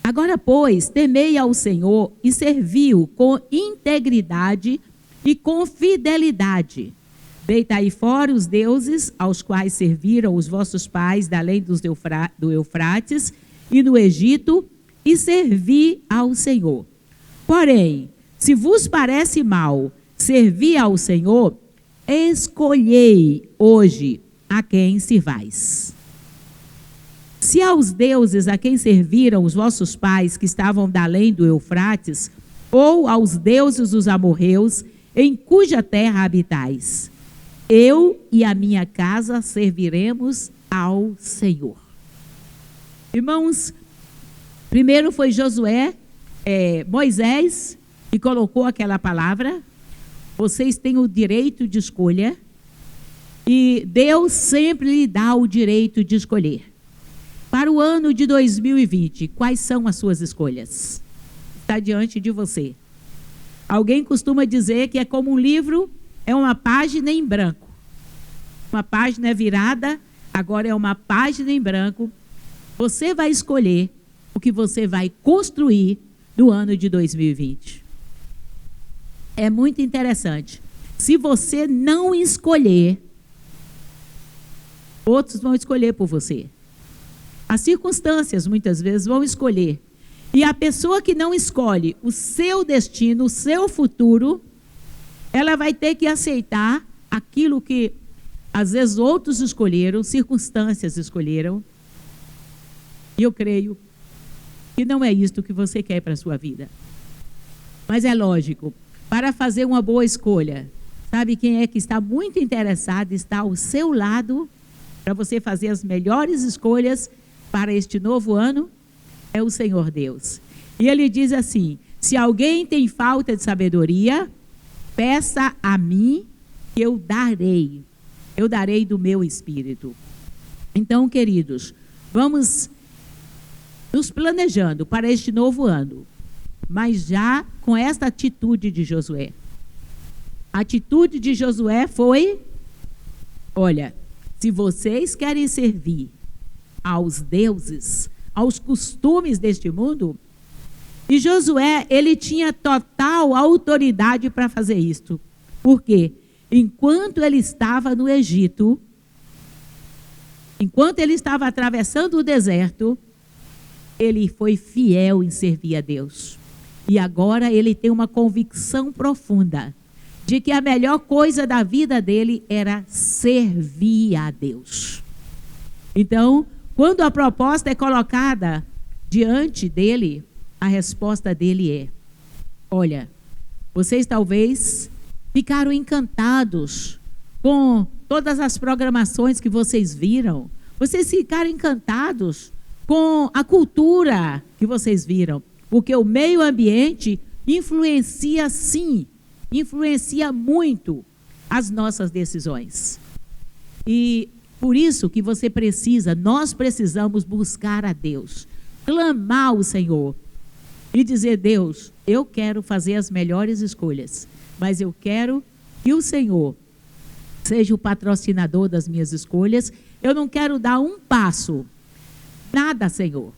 Agora, pois, temei ao Senhor e servi-o com integridade e com fidelidade. Deitai fora os deuses aos quais serviram os vossos pais da além do Eufrates e no Egito, e servi ao Senhor. Porém, se vos parece mal servir ao Senhor, escolhei hoje a quem sirvais. Se aos deuses a quem serviram os vossos pais que estavam da além do Eufrates, ou aos deuses dos amorreus, em cuja terra habitais, eu e a minha casa serviremos ao Senhor. Irmãos, primeiro foi Moisés, que colocou aquela palavra: vocês têm o direito de escolha, e Deus sempre lhe dá o direito de escolher. Para o ano de 2020, quais são as suas escolhas? Está diante de você. Alguém costuma dizer que é como um livro, é uma página em branco. Uma página é virada, agora é uma página em branco. Você vai escolher o que você vai construir no ano de 2020. É muito interessante. Se você não escolher, outros vão escolher por você. As circunstâncias, muitas vezes, vão escolher. E a pessoa que não escolhe o seu destino, o seu futuro, ela vai ter que aceitar aquilo que, às vezes, outros escolheram, circunstâncias escolheram. E eu creio que não é isto que você quer para a sua vida. Mas é lógico, para fazer uma boa escolha, sabe quem é que está muito interessado, está ao seu lado, para você fazer as melhores escolhas para este novo ano? É o Senhor Deus. E ele diz assim: se alguém tem falta de sabedoria, peça a mim, que eu darei do meu espírito. Então, queridos, vamos nos planejando para este novo ano, mas já com esta atitude de Josué. A atitude de Josué foi: olha, se vocês querem servir aos deuses, aos costumes deste mundo. E Josué, ele tinha total autoridade para fazer isto. Por quê? Enquanto ele estava no Egito, enquanto ele estava atravessando o deserto, ele foi fiel em servir a Deus. E agora ele tem uma convicção profunda de que a melhor coisa da vida dele era servir a Deus. Então, quando a proposta é colocada diante dele, a resposta dele é: olha, vocês talvez ficaram encantados com todas as programações que vocês viram, vocês ficaram encantados com a cultura que vocês viram, porque o meio ambiente influencia sim, influencia muito as nossas decisões. E por isso que nós precisamos buscar a Deus, clamar ao Senhor e dizer: Deus, eu quero fazer as melhores escolhas, mas eu quero que o Senhor seja o patrocinador das minhas escolhas. Eu não quero dar um passo, nada, Senhor.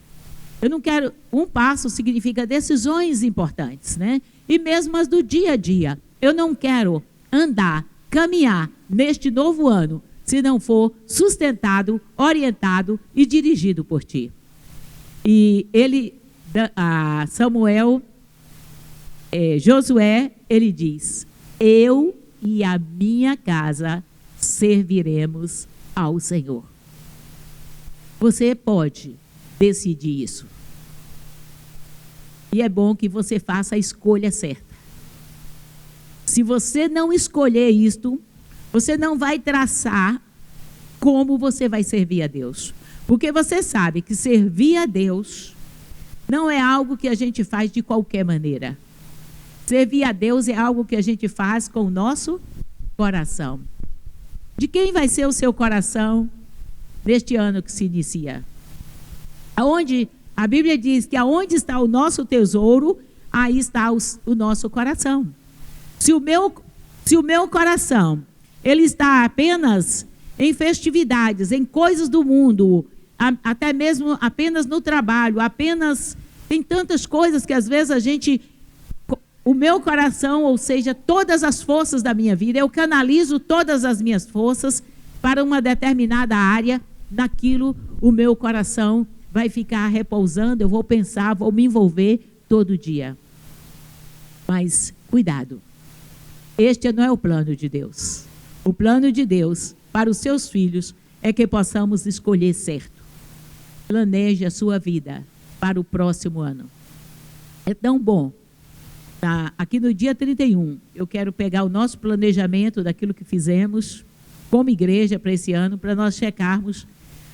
Eu não quero, um passo significa decisões importantes, né? E mesmo as do dia a dia. Eu não quero andar, caminhar neste novo ano, se não for sustentado, orientado e dirigido por Ti. E Josué, ele diz: eu e a minha casa serviremos ao Senhor. Você pode decidir isso. E é bom que você faça a escolha certa. Se você não escolher isto, você não vai traçar como você vai servir a Deus. Porque você sabe que servir a Deus não é algo que a gente faz de qualquer maneira. Servir a Deus é algo que a gente faz com o nosso coração. De quem vai ser o seu coração neste ano que se inicia? A Bíblia diz que aonde está o nosso tesouro, aí está o nosso coração. Se o meu coração ele está apenas em festividades, em coisas do mundo, até mesmo apenas no trabalho, tem tantas coisas que às vezes o meu coração, ou seja, todas as forças da minha vida, eu canalizo todas as minhas forças para uma determinada área, naquilo o meu coração vai ficar repousando, eu vou pensar, vou me envolver todo dia. Mas cuidado, este não é o plano de Deus. O plano de Deus para os seus filhos é que possamos escolher certo. Planeje a sua vida para o próximo ano. É tão bom. Aqui no dia 31, eu quero pegar o nosso planejamento daquilo que fizemos como igreja para esse ano, para nós checarmos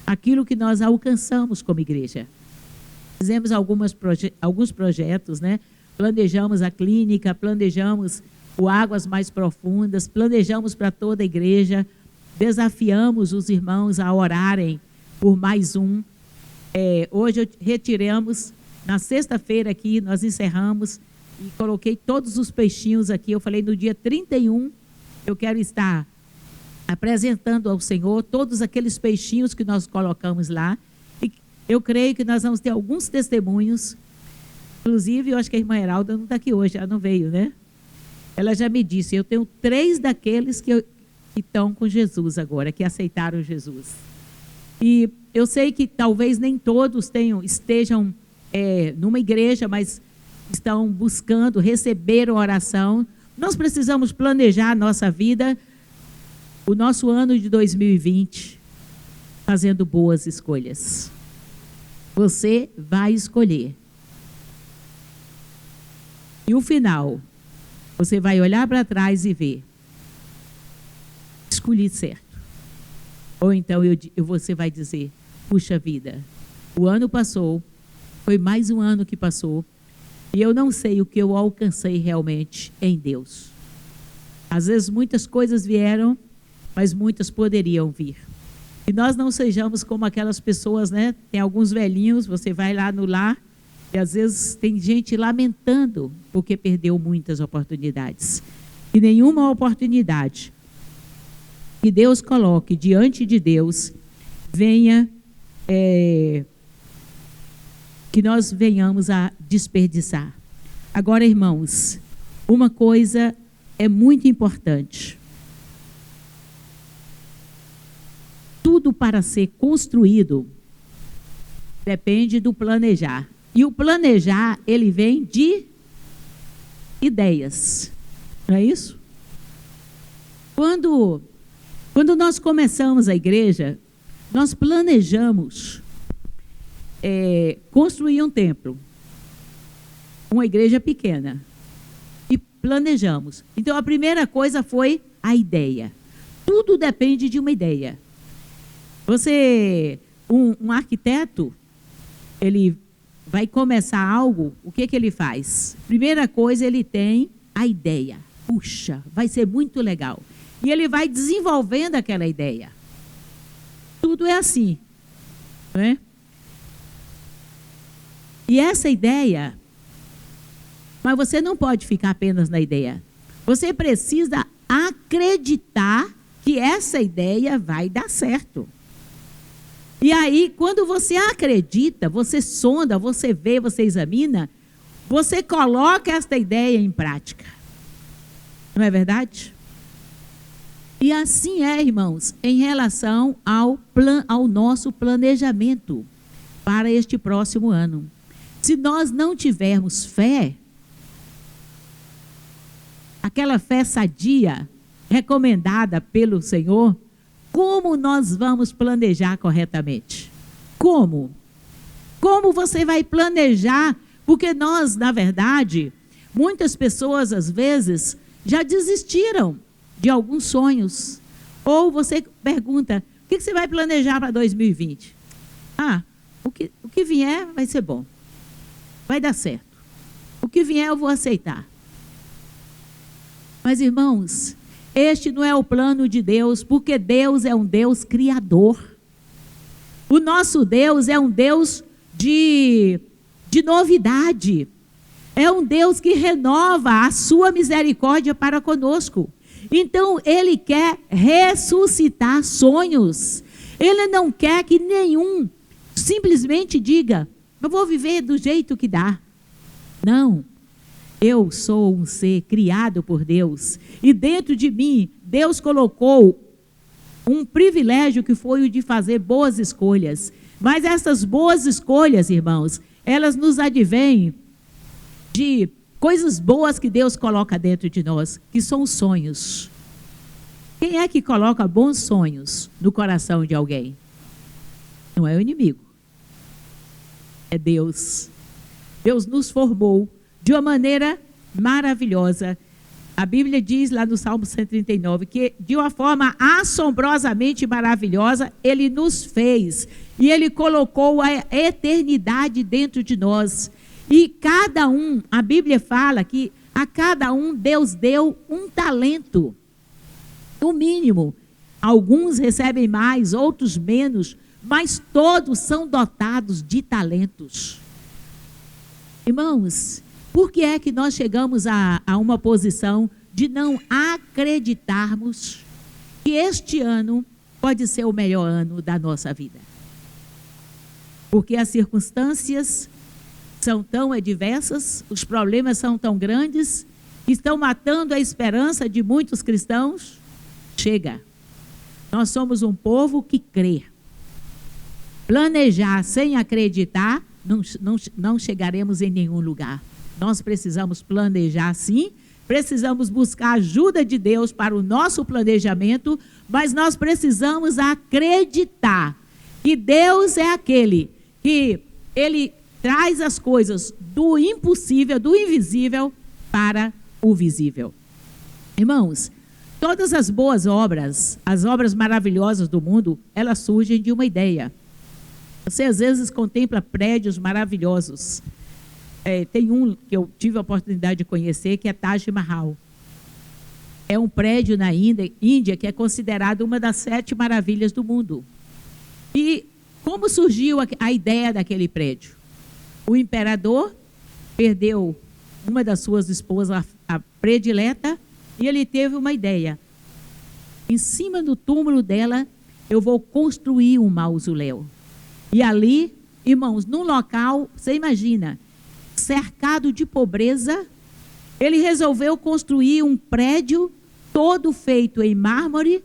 aquilo que nós alcançamos como igreja. Fizemos alguns projetos, né? Planejamos a clínica, planejamos o Águas Mais Profundas, planejamos para toda a igreja, desafiamos os irmãos a orarem por mais um. Hoje retiramos, na sexta-feira aqui, nós encerramos e coloquei todos os peixinhos aqui. Eu falei, no dia 31, eu quero estar apresentando ao Senhor todos aqueles peixinhos que nós colocamos lá. E eu creio que nós vamos ter alguns testemunhos. Inclusive, eu acho que a irmã Heralda não está aqui hoje, ela não veio, né? Ela já me disse, eu tenho 3 daqueles que estão com Jesus agora, que aceitaram Jesus. E eu sei que talvez nem todos estejam numa igreja, mas estão buscando receber oração. Nós precisamos planejar a nossa vida, o nosso ano de 2020, fazendo boas escolhas. Você vai escolher. E o final, você vai olhar para trás e ver: escolhi certo. Ou então você vai dizer: puxa vida, o ano passou, foi mais um ano que passou, e eu não sei o que eu alcancei realmente em Deus. Às vezes muitas coisas vieram, mas muitas poderiam vir. E nós não sejamos como aquelas pessoas, né? Tem alguns velhinhos, você vai lá no lar, e às vezes tem gente lamentando porque perdeu muitas oportunidades. E nenhuma oportunidade que Deus coloque diante de Deus venha que nós venhamos a desperdiçar. Agora, irmãos, uma coisa é muito importante. Tudo para ser construído depende do planejar. E o planejar, ele vem de ideias. Não é isso? Quando nós começamos a igreja, nós planejamos construir um templo, uma igreja pequena, e planejamos. Então, a primeira coisa foi a ideia. Tudo depende de uma ideia. Um arquiteto, ele vai começar algo, o que ele faz? Primeira coisa, ele tem a ideia. Puxa, vai ser muito legal. E ele vai desenvolvendo aquela ideia. Tudo é assim, não é? E essa ideia, mas você não pode ficar apenas na ideia. Você precisa acreditar que essa ideia vai dar certo. E aí, quando você acredita, você sonda, você vê, você examina, você coloca esta ideia em prática. Não é verdade? E assim é, irmãos, em relação ao nosso planejamento para este próximo ano. Se nós não tivermos fé, aquela fé sadia, recomendada pelo Senhor, como nós vamos planejar corretamente? Como? Como você vai planejar? Porque nós, na verdade, muitas pessoas, às vezes, já desistiram de alguns sonhos. Ou você pergunta, o que você vai planejar para 2020? O que vier vai ser bom. Vai dar certo. O que vier eu vou aceitar. Mas, irmãos, este não é o plano de Deus, porque Deus é um Deus criador. O nosso Deus é um Deus de novidade. É um Deus que renova a sua misericórdia para conosco. Então, Ele quer ressuscitar sonhos. Ele não quer que nenhum simplesmente diga, eu vou viver do jeito que dá. Não. Eu sou um ser criado por Deus. E dentro de mim, Deus colocou um privilégio que foi o de fazer boas escolhas. Mas essas boas escolhas, irmãos, elas nos advêm de coisas boas que Deus coloca dentro de nós, que são os sonhos. Quem é que coloca bons sonhos no coração de alguém? Não é o inimigo. É Deus. Deus nos formou de uma maneira maravilhosa. A Bíblia diz lá no Salmo 139 que de uma forma assombrosamente maravilhosa Ele nos fez. E Ele colocou a eternidade dentro de nós. E cada um, a Bíblia fala que a cada um Deus deu um talento. No mínimo, alguns recebem mais, outros menos, mas todos são dotados de talentos. Irmãos, por que é que nós chegamos a uma posição de não acreditarmos que este ano pode ser o melhor ano da nossa vida? Porque as circunstâncias são tão adversas, os problemas são tão grandes, estão matando a esperança de muitos cristãos. Chega. Nós somos um povo que crê. Planejar sem acreditar, não chegaremos em nenhum lugar. Nós precisamos planejar sim, precisamos buscar a ajuda de Deus para o nosso planejamento, mas nós precisamos acreditar que Deus é aquele que Ele traz as coisas do impossível, do invisível, para o visível. Irmãos, todas as boas obras, as obras maravilhosas do mundo, elas surgem de uma ideia. Você às vezes contempla prédios maravilhosos. Tem um que eu tive a oportunidade de conhecer, que é Taj Mahal. É um prédio na Índia que é considerado uma das 7 maravilhas do mundo. E como surgiu a ideia daquele prédio? O imperador perdeu uma das suas esposas, a predileta, e ele teve uma ideia. Em cima do túmulo dela, eu vou construir um mausoléu. E ali, irmãos, num local, você imagina, cercado de pobreza, ele resolveu construir um prédio todo feito em mármore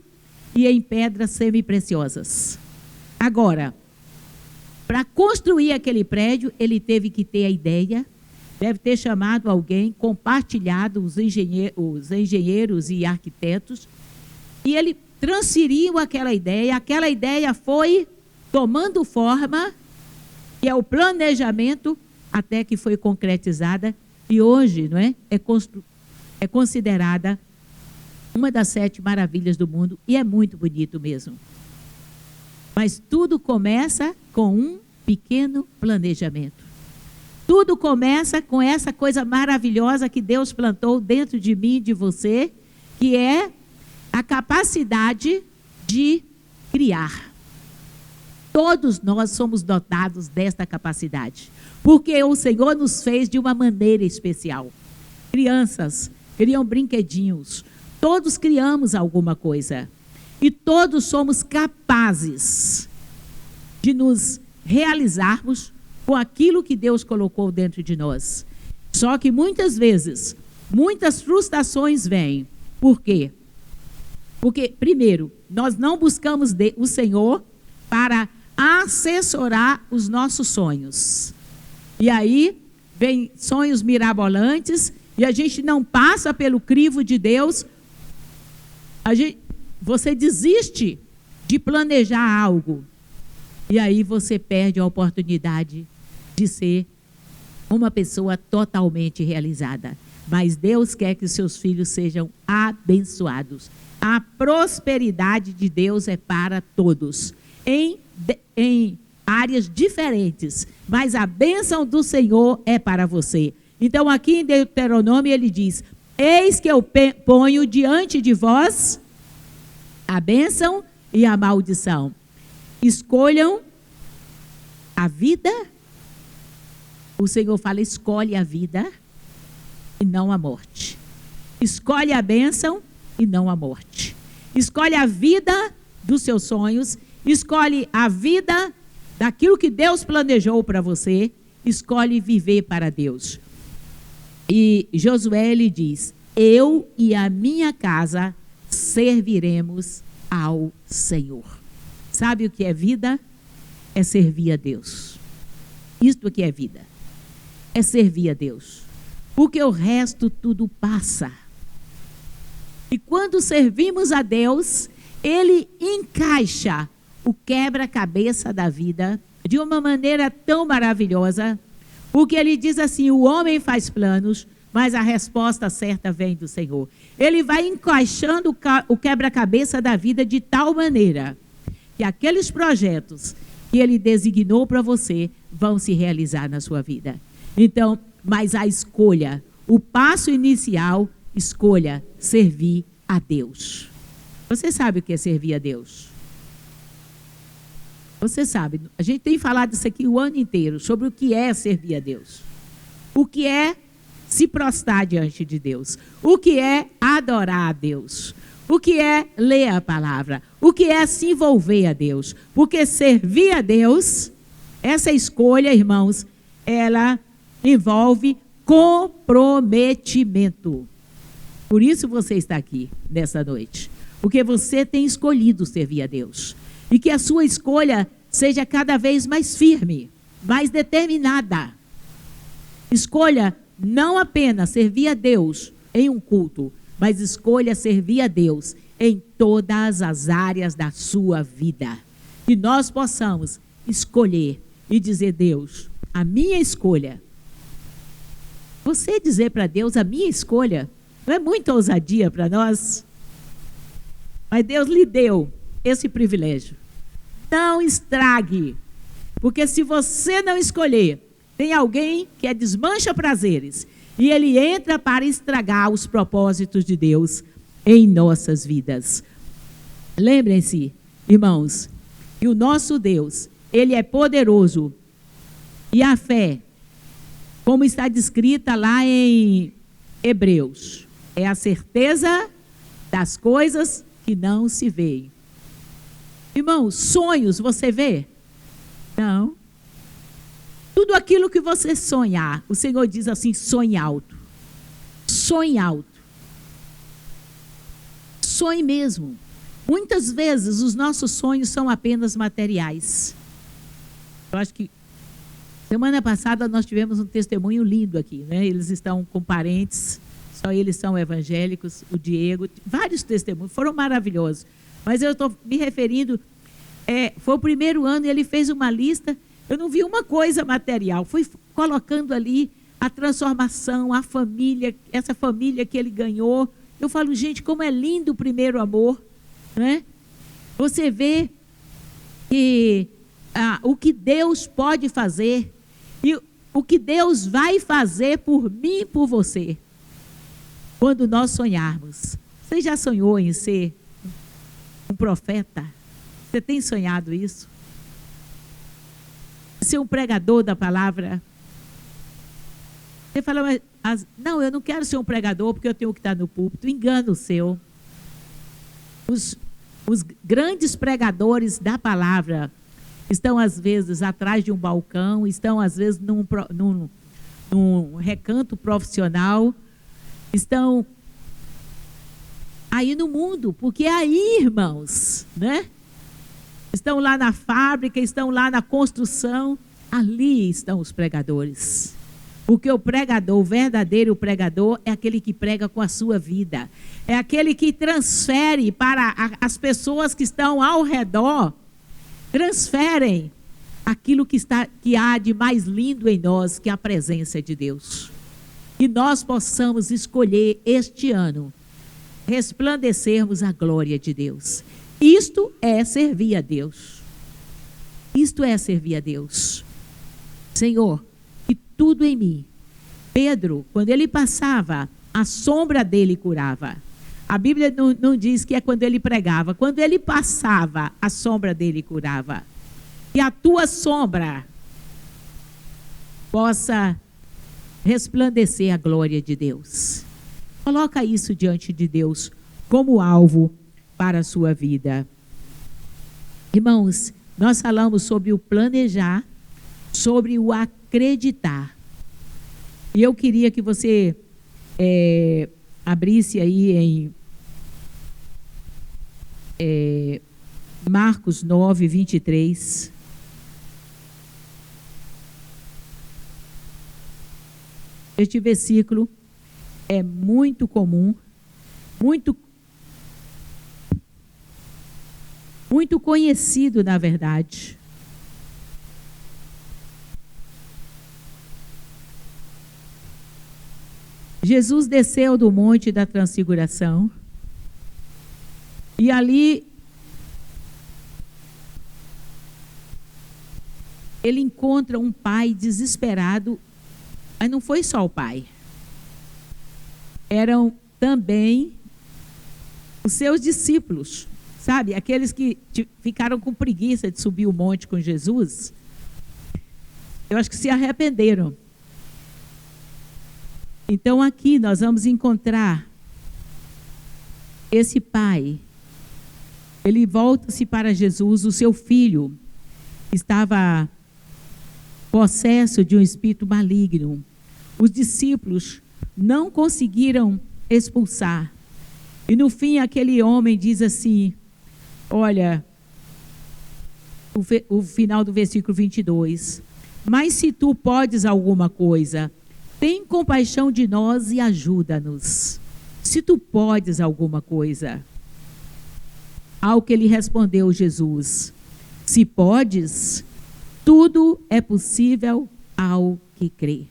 e em pedras semi-preciosas. Agora, para construir aquele prédio, ele teve que ter a ideia, deve ter chamado alguém, compartilhado os engenheiros e arquitetos, e ele transferiu aquela ideia foi tomando forma, que é o planejamento, até que foi concretizada, e hoje, não é? É considerada uma das 7 maravilhas do mundo, e é muito bonito mesmo. Mas tudo começa com um pequeno planejamento. Tudo começa com essa coisa maravilhosa que Deus plantou dentro de mim e de você, que é a capacidade de criar. Todos nós somos dotados desta capacidade, porque o Senhor nos fez de uma maneira especial. Crianças criam brinquedinhos, todos criamos alguma coisa, e todos somos capazes de nos realizarmos com aquilo que Deus colocou dentro de nós. Só que muitas vezes, muitas frustrações vêm. Por quê? Porque, primeiro, nós não buscamos o Senhor para assessorar os nossos sonhos. E aí, vem sonhos mirabolantes, e a gente não passa pelo crivo de Deus. Você desiste de planejar algo. E aí você perde a oportunidade de ser uma pessoa totalmente realizada. Mas Deus quer que os seus filhos sejam abençoados. A prosperidade de Deus é para todos, em áreas diferentes, mas a bênção do Senhor é para você. Então aqui em Deuteronômio ele diz: eis que eu ponho diante de vós a bênção e a maldição. Escolham a vida. O Senhor fala: escolhe a vida e não a morte. Escolhe a bênção e não a morte. Escolhe a vida dos seus sonhos. Escolhe a vida daquilo que Deus planejou para você. Escolhe viver para Deus. E Josué ele diz: eu e a minha casa serviremos ao Senhor. Sabe o que é vida? É servir a Deus. Isto que é vida. É servir a Deus. Porque o resto tudo passa. E quando servimos a Deus, Ele encaixa o quebra-cabeça da vida de uma maneira tão maravilhosa, porque Ele diz assim: o homem faz planos, mas a resposta certa vem do Senhor. Ele vai encaixando o quebra-cabeça da vida de tal maneira que aqueles projetos que Ele designou para você vão se realizar na sua vida. Então, mas a escolha, o passo inicial, escolha servir a Deus. Você sabe o que é servir a Deus? Você sabe, a gente tem falado isso aqui o ano inteiro, sobre o que é servir a Deus. O que é se prostrar diante de Deus. O que é adorar a Deus. O que é ler a palavra. O que é se envolver a Deus. Porque servir a Deus, essa escolha, irmãos, ela envolve comprometimento. Por isso você está aqui nessa noite. Porque você tem escolhido servir a Deus. E que a sua escolha seja cada vez mais firme, mais determinada. Escolha não apenas servir a Deus em um culto, mas escolha servir a Deus em todas as áreas da sua vida. Que nós possamos escolher e dizer: Deus, a minha escolha. Você dizer para Deus: a minha escolha, não é muita ousadia para nós? Mas Deus lhe deu esse privilégio. Não estrague, porque se você não escolher, tem alguém que desmancha prazeres e ele entra para estragar os propósitos de Deus em nossas vidas. Lembrem-se, irmãos, que o nosso Deus, Ele é poderoso, e a fé, como está descrita lá em Hebreus, é a certeza das coisas que não se veem. Irmãos, sonhos você vê? Não. Tudo aquilo que você sonhar, o Senhor diz assim: sonhe alto. Sonhe alto. Sonhe mesmo. Muitas vezes os nossos sonhos são apenas materiais. Eu acho que semana passada nós tivemos um testemunho lindo aqui, né? Eles estão com parentes, só eles são evangélicos, o Diego, vários testemunhos, foram maravilhosos. Mas eu estou me referindo, foi o primeiro ano e ele fez uma lista, eu não vi uma coisa material, fui colocando ali a transformação, a família, essa família que ele ganhou. Eu falo, gente, como é lindo o primeiro amor, né? Você vê que o que Deus pode fazer e o que Deus vai fazer por mim e por você, quando nós sonharmos. Você já sonhou em ser um profeta? Você tem sonhado isso? Ser um pregador da palavra? Você fala, mas, não, eu não quero ser um pregador porque eu tenho que estar no púlpito. Engano seu. Os grandes pregadores da palavra estão às vezes atrás de um balcão, estão às vezes num recanto profissional, estão aí no mundo, porque aí, irmãos, né? Estão lá na fábrica, estão lá na construção, ali estão os pregadores. Porque o pregador, o verdadeiro pregador, é aquele que prega com a sua vida. É aquele que transfere para as pessoas que estão ao redor, transferem aquilo que há de mais lindo em nós, que é a presença de Deus. Que nós possamos escolher este ano, resplandecermos a glória de Deus. Isto é servir a Deus. Isto é servir a Deus. Senhor, tudo em mim. Pedro, quando ele passava, a sombra dele curava. A Bíblia não diz que é quando ele pregava. Quando ele passava, a sombra dele curava. E a tua sombra possa resplandecer a glória de Deus. Coloca isso diante de Deus como alvo para a sua vida. Irmãos, nós falamos sobre o planejar, sobre o acreditar. E eu queria que você abrisse aí em Marcos 9, 23. Este versículo é muito comum, muito conhecido, na verdade. Jesus desceu do Monte da Transfiguração e ali ele encontra um pai desesperado, mas não foi só o pai. Eram também os seus discípulos, sabe? Aqueles que ficaram com preguiça de subir o monte com Jesus. Eu acho que se arrependeram. Então aqui nós vamos encontrar esse pai. Ele volta-se para Jesus, o seu filho estava possesso de um espírito maligno. Os discípulos não conseguiram expulsar. E no fim aquele homem diz assim, olha, o final do versículo 22, mas se tu podes alguma coisa, tem compaixão de nós e ajuda-nos. Se tu podes alguma coisa. Ao que lhe respondeu Jesus, se podes, tudo é possível ao que crê.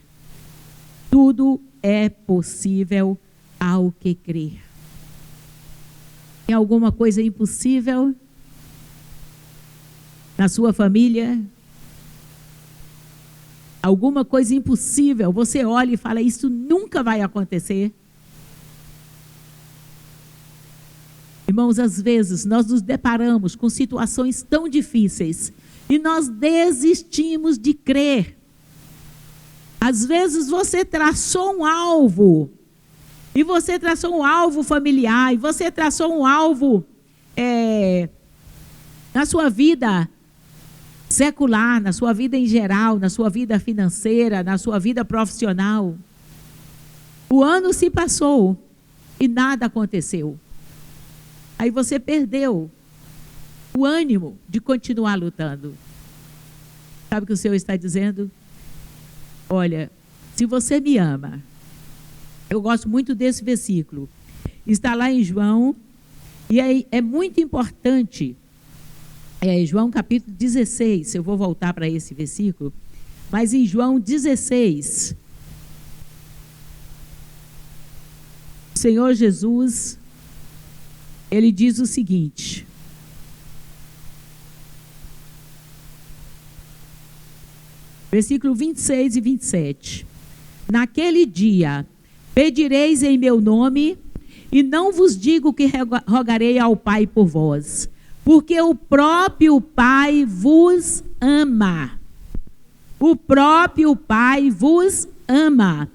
Tudo é possível ao que crê. Tem alguma coisa impossível na sua família? Alguma coisa impossível, você olha e fala, isso nunca vai acontecer. Irmãos, às vezes nós nos deparamos com situações tão difíceis e nós desistimos de crer. Às vezes você traçou um alvo, e você traçou um alvo familiar, e você traçou um alvo na sua vida secular, na sua vida em geral, na sua vida financeira, na sua vida profissional. O ano se passou e nada aconteceu. Aí você perdeu o ânimo de continuar lutando. Sabe o que o Senhor está dizendo? Olha, se você me ama, eu gosto muito desse versículo. Está lá em João, e aí é muito importante. João capítulo 16, eu vou voltar para esse versículo, mas em João 16, o Senhor Jesus, ele diz o seguinte: versículo 26 e 27. Naquele dia, pedireis em meu nome, e não vos digo que rogarei ao Pai por vós, porque o próprio Pai vos ama. O próprio Pai vos ama,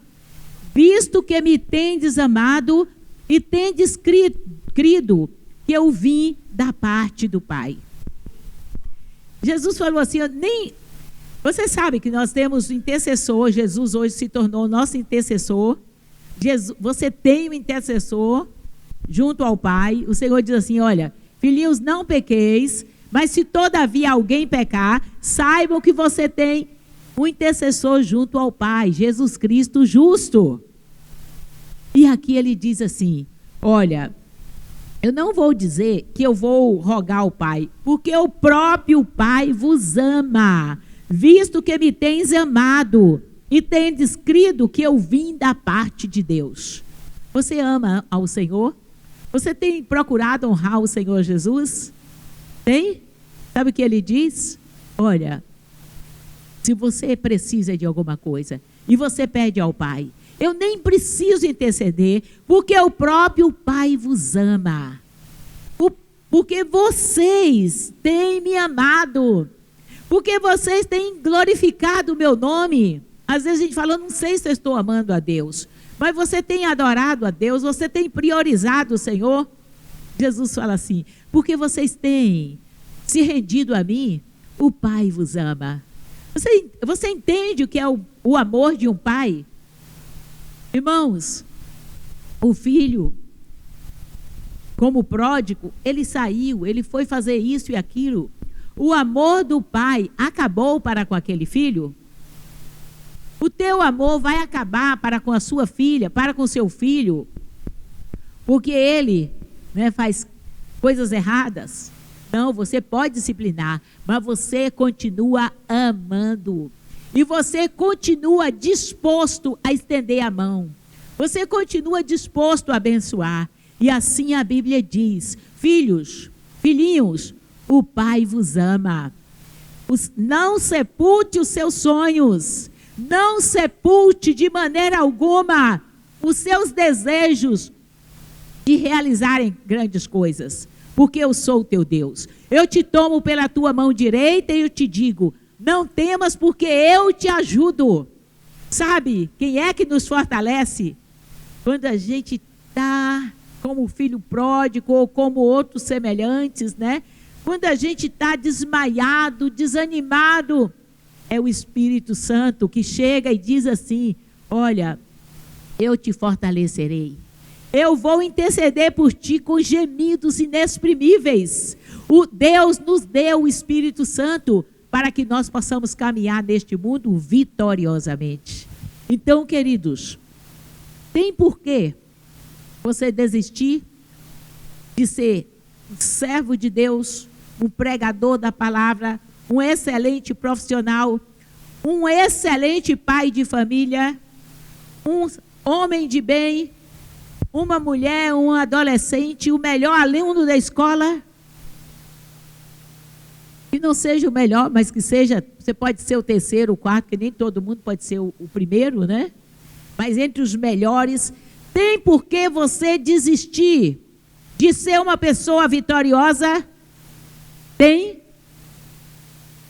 visto que me tendes amado e tendes crido que eu vim da parte do Pai. Jesus falou assim, você sabe que nós temos um intercessor, Jesus hoje se tornou nosso intercessor. Você tem um intercessor junto ao Pai. O Senhor diz assim, olha, filhinhos, não pequeis, mas se todavia alguém pecar, saibam que você tem um intercessor junto ao Pai, Jesus Cristo justo. E aqui ele diz assim, olha, eu não vou dizer que eu vou rogar ao Pai, porque o próprio Pai vos ama, visto que me tens amado e tendes crido que eu vim da parte de Deus. Você ama ao Senhor? Você tem procurado honrar o Senhor Jesus? Tem? Sabe o que ele diz? Olha, se você precisa de alguma coisa e você pede ao Pai, eu nem preciso interceder, porque o próprio Pai vos ama. Porque vocês têm me amado. Porque vocês têm glorificado o meu nome. Às vezes a gente fala, não sei se eu estou amando a Deus. Mas você tem adorado a Deus, você tem priorizado o Senhor. Jesus fala assim, porque vocês têm se rendido a mim, o Pai vos ama. Você entende o que é o amor de um pai? Irmãos, o filho, como pródigo, ele saiu, ele foi fazer isso e aquilo. O amor do pai acabou para com aquele filho? O teu amor vai acabar para com a sua filha, para com o seu filho, porque ele faz coisas erradas? Não, você pode disciplinar, mas você continua amando. E você continua disposto a estender a mão. Você continua disposto a abençoar. E assim a Bíblia diz, filhinhos, o Pai vos ama. Não sepulte os seus sonhos. Não sepulte de maneira alguma os seus desejos de realizarem grandes coisas. Porque eu sou o teu Deus. Eu te tomo pela tua mão direita e eu te digo, não temas porque eu te ajudo. Sabe, quem é que nos fortalece? Quando a gente está como filho pródigo ou como outros semelhantes, Quando a gente está desmaiado, desanimado, é o Espírito Santo que chega e diz assim, olha, eu te fortalecerei. Eu vou interceder por ti com gemidos inexprimíveis. O Deus nos deu o Espírito Santo para que nós possamos caminhar neste mundo vitoriosamente. Então, queridos, tem porquê você desistir de ser um servo de Deus, um pregador da palavra, um excelente profissional, um excelente pai de família, um homem de bem, uma mulher, um adolescente, o melhor aluno da escola? Que não seja o melhor, mas que seja, você pode ser o terceiro, o quarto, que nem todo mundo pode ser o primeiro, Mas entre os melhores, tem por que você desistir de ser uma pessoa vitoriosa? Tem?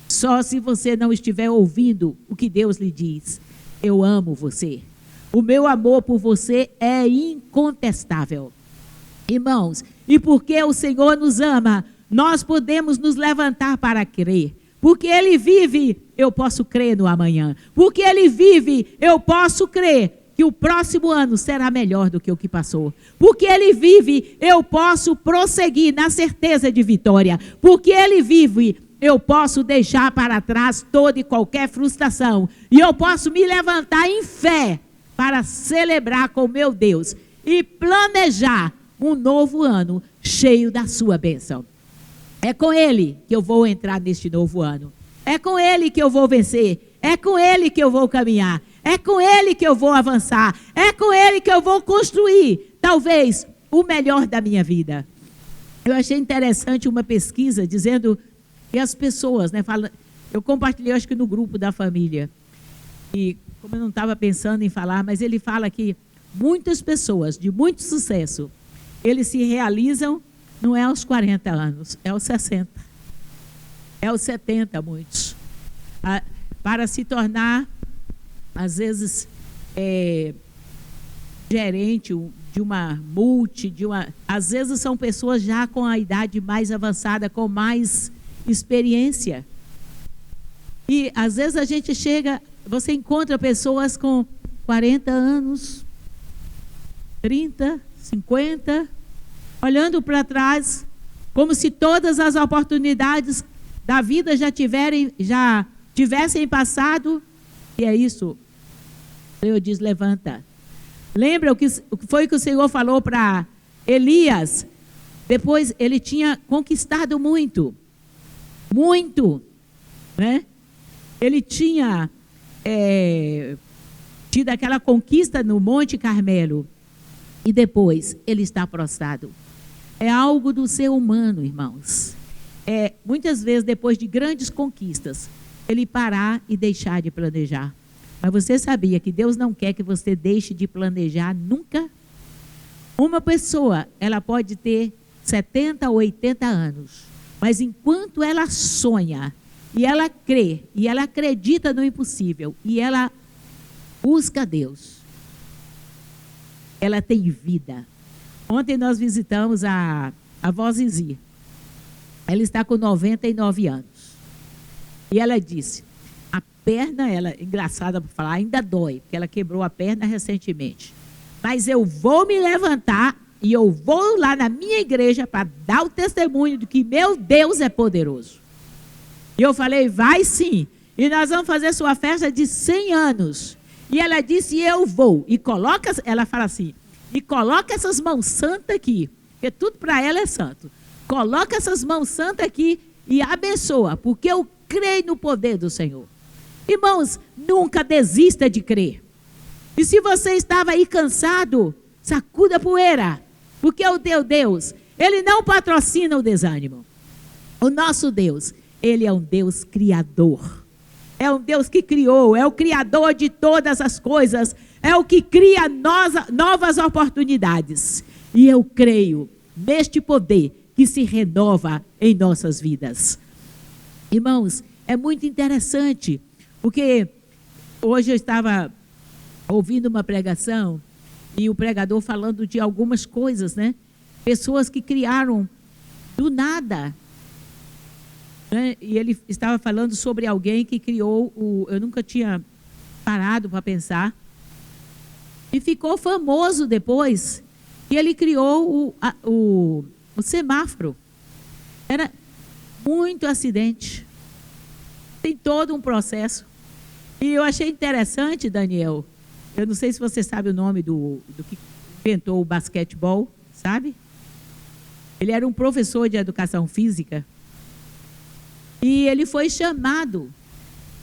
Só se você não estiver ouvindo o que Deus lhe diz. Eu amo você. O meu amor por você é incontestável. Irmãos, e porque o Senhor nos ama, nós podemos nos levantar para crer. Porque Ele vive, eu posso crer no amanhã. Porque Ele vive, eu posso crer que o próximo ano será melhor do que o que passou. Porque Ele vive, eu posso prosseguir na certeza de vitória. Porque Ele vive, eu posso deixar para trás toda e qualquer frustração. E eu posso me levantar em fé para celebrar com meu Deus e planejar um novo ano cheio da sua bênção. É com Ele que eu vou entrar neste novo ano. É com Ele que eu vou vencer. É com Ele que eu vou caminhar. É com Ele que eu vou avançar. É com Ele que eu vou construir, talvez, o melhor da minha vida. Eu achei interessante uma pesquisa dizendo que as pessoas, né, eu compartilhei, acho que no grupo da família, e como eu não estava pensando em falar, mas ele fala que muitas pessoas de muito sucesso, eles se realizam, não é aos 40 anos, é aos 60, é aos 70 muitos, para se tornar, às vezes, gerente de uma às vezes são pessoas já com a idade mais avançada, com mais experiência. E às vezes a gente você encontra pessoas com 40 anos, 30, 50, olhando para trás, como se todas as oportunidades da vida já tivessem passado. E é isso. O Senhor diz, levanta. Lembra o que foi que o Senhor falou para Elias? Depois ele tinha conquistado muito, né? Ele tinha tido aquela conquista no Monte Carmelo. E depois ele está prostrado. É algo do ser humano, irmãos. Muitas vezes, depois de grandes conquistas, ele parar e deixar de planejar. Mas você sabia que Deus não quer que você deixe de planejar nunca? Uma pessoa, ela pode ter 70 ou 80 anos, mas enquanto ela sonha, e ela crê, e ela acredita no impossível, e ela busca Deus, ela tem vida. Ontem nós visitamos a avó Zizi. Ela está com 99 anos. E ela disse, a perna, engraçada para falar, ainda dói, porque ela quebrou a perna recentemente. Mas eu vou me levantar e eu vou lá na minha igreja para dar o testemunho de que meu Deus é poderoso. E eu falei, vai sim. E nós vamos fazer sua festa de 100 anos. E ela disse, eu vou. E ela fala assim, e coloca essas mãos santas aqui, porque tudo para ela é santo. Coloca essas mãos santas aqui e abençoa, porque eu creio no poder do Senhor. Irmãos, nunca desista de crer. E se você estava aí cansado, sacuda a poeira, porque o teu Deus, Ele não patrocina o desânimo. O nosso Deus, Ele é um Deus criador. É um Deus que criou, é o criador de todas as coisas, é o que cria novas oportunidades. E eu creio neste poder que se renova em nossas vidas. Irmãos, é muito interessante, porque hoje eu estava ouvindo uma pregação e o pregador falando de algumas coisas, né? Pessoas que criaram do nada. Né? E ele estava falando sobre alguém que criou eu nunca tinha parado para pensar, e ficou famoso depois, e ele criou o semáforo. Era muito acidente, tem todo um processo. E eu achei interessante, Daniel, eu não sei se você sabe o nome do que inventou o basquetebol, sabe? Ele era um professor de educação física, e ele foi chamado,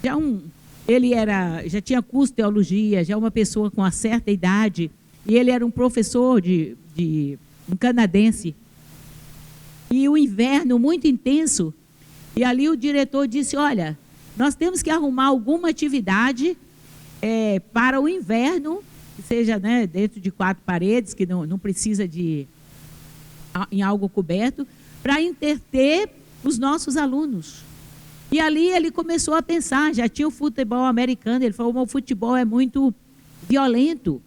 já tinha curso de teologia, já uma pessoa com uma certa idade, e ele era um professor um canadense. E o inverno muito intenso, e ali o diretor disse, olha, nós temos que arrumar alguma atividade para o inverno, que seja, né, dentro de 4 paredes, que não precisa em algo coberto, para entreter os nossos alunos. E ali ele começou a pensar, já tinha o futebol americano, ele falou, o futebol é muito violento.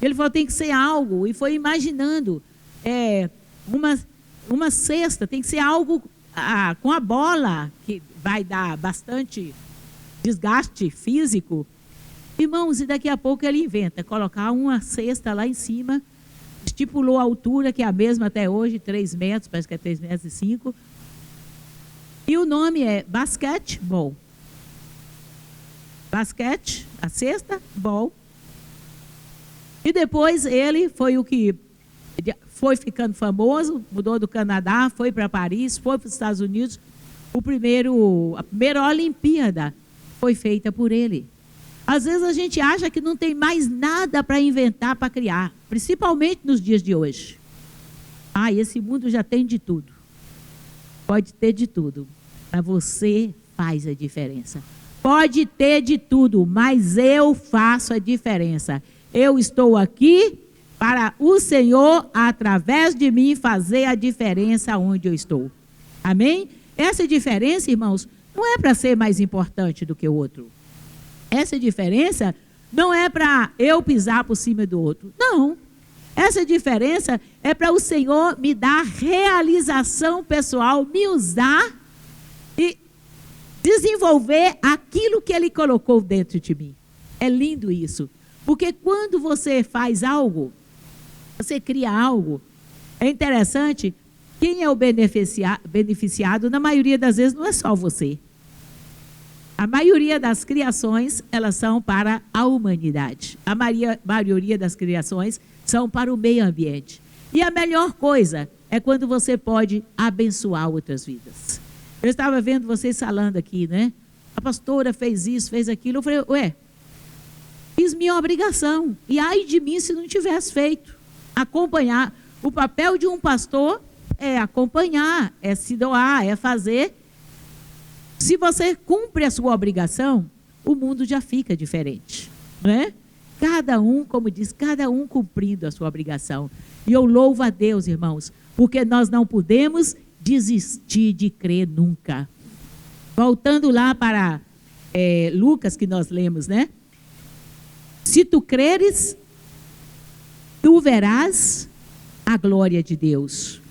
Ele falou, tem que ser algo, e foi imaginando, uma cesta, tem que ser algo com a bola, que vai dar bastante desgaste físico. Irmãos, e daqui a pouco ele inventa colocar uma cesta lá em cima, estipulou a altura, que é a mesma até hoje, 3 metros, parece que é 3,5 metros. E o nome é basquetebol. Basquete, a cesta, bol. E depois ele foi o que foi ficando famoso, mudou do Canadá, foi para Paris, foi para os Estados Unidos. A primeira Olimpíada foi feita por ele. Às vezes a gente acha que não tem mais nada para inventar, para criar, principalmente nos dias de hoje. Esse mundo já tem de tudo. Pode ter de tudo, mas você faz a diferença. Pode ter de tudo, mas eu faço a diferença. Eu estou aqui para o Senhor, através de mim, fazer a diferença onde eu estou. Amém? Essa diferença, irmãos, não é para ser mais importante do que o outro. Essa diferença não é para eu pisar por cima do outro. Não. Essa diferença é para o Senhor me dar realização pessoal, me usar e desenvolver aquilo que Ele colocou dentro de mim. É lindo isso. Porque quando você faz algo, você cria algo, é interessante, quem é o beneficiado, na maioria das vezes, não é só você. A maioria das criações, elas são para a humanidade. A maioria das criações são para o meio ambiente. E a melhor coisa é quando você pode abençoar outras vidas. Eu estava vendo vocês falando aqui, né? A pastora fez isso, fez aquilo. Eu falei, fiz minha obrigação. E ai de mim se não tivesse feito. Acompanhar. O papel de um pastor é acompanhar, é se doar, é fazer. Se você cumpre a sua obrigação, o mundo já fica diferente, não é? Cada um, como diz, cada um cumprindo a sua obrigação. E eu louvo a Deus, irmãos, porque nós não podemos desistir de crer nunca. Voltando lá para Lucas, que nós lemos, né? Se tu creres, tu verás a glória de Deus.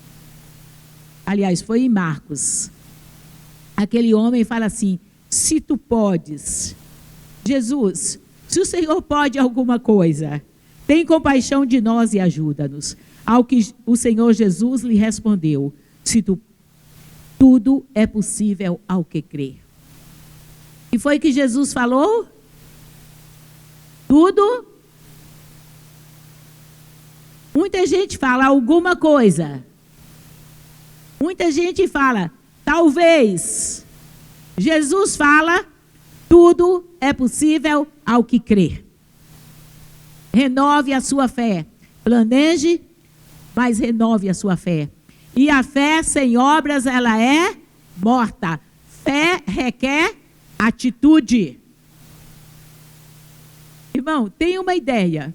Aliás, foi em Marcos. Aquele homem fala assim, se tu podes, Jesus, se o Senhor pode alguma coisa, tem compaixão de nós e ajuda-nos. Ao que o Senhor Jesus lhe respondeu, tudo é possível ao que crê. E foi que Jesus falou? Tudo? Muita gente fala alguma coisa. Muita gente fala, talvez. Jesus fala, tudo é possível ao que crê. Renove a sua fé. Planeje, mas renove a sua fé. E a fé sem obras, ela é morta. Fé requer atitude. Irmão, tem uma ideia.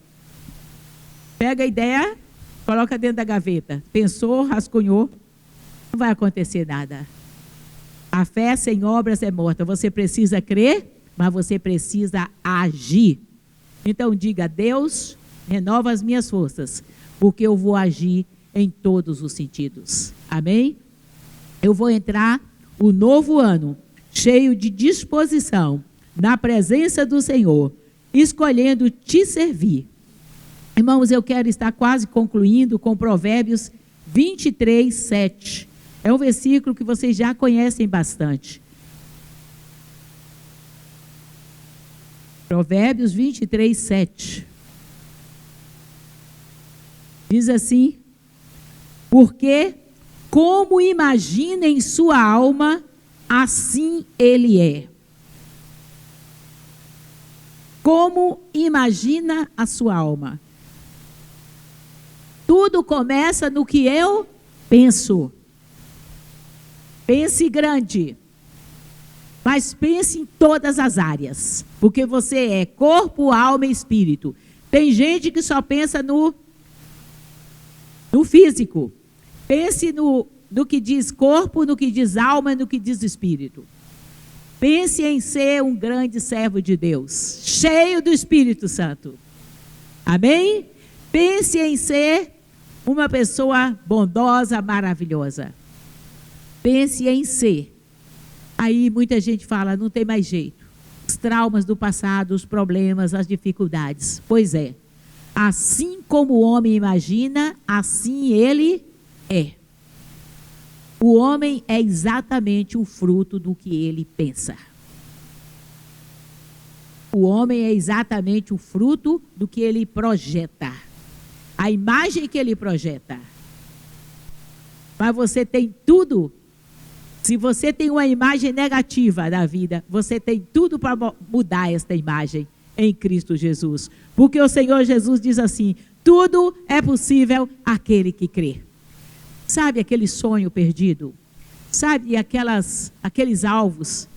Pega a ideia, coloca dentro da gaveta. Pensou, rascunhou, não vai acontecer nada. A fé sem obras é morta. Você precisa crer, mas você precisa agir. Então diga, Deus, renova as minhas forças, porque eu vou agir em todos os sentidos. Amém? Eu vou entrar o novo ano cheio de disposição, na presença do Senhor, escolhendo te servir. Irmãos, eu quero estar quase concluindo com Provérbios 23, 7. É um versículo que vocês já conhecem bastante. Provérbios 23, 7. Diz assim, porque como imagina em sua alma, assim ele é. Como imagina a sua alma. Tudo começa no que eu penso. Pense grande, mas pense em todas as áreas, porque você é corpo, alma e espírito. Tem gente que só pensa no físico. Pense no que diz corpo, no que diz alma e no que diz espírito. Pense em ser um grande servo de Deus, cheio do Espírito Santo. Amém? Pense em ser uma pessoa bondosa, maravilhosa. pense em ser. Aí muita gente fala, não tem mais jeito. Os traumas do passado, os problemas, as dificuldades. Pois é, assim como o homem imagina, assim ele é. O homem é exatamente o fruto do que ele pensa. O homem é exatamente o fruto do que ele projeta. A imagem que ele projeta. Mas você tem tudo. Se você tem uma imagem negativa da vida, você tem tudo para mudar esta imagem em Cristo Jesus. Porque o Senhor Jesus diz assim, tudo é possível àquele que crê. Sabe aquele sonho perdido? Sabe aqueles alvos?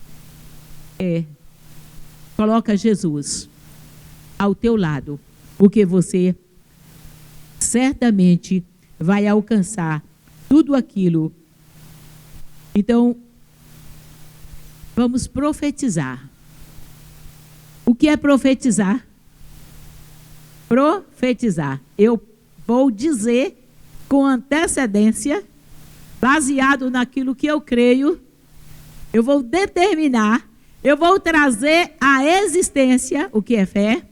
Coloca Jesus ao teu lado, porque você certamente vai alcançar tudo aquilo. Então, vamos profetizar. O que é profetizar? Profetizar. Eu vou dizer com antecedência, baseado naquilo que eu creio, eu vou determinar, eu vou trazer à existência, o que é fé,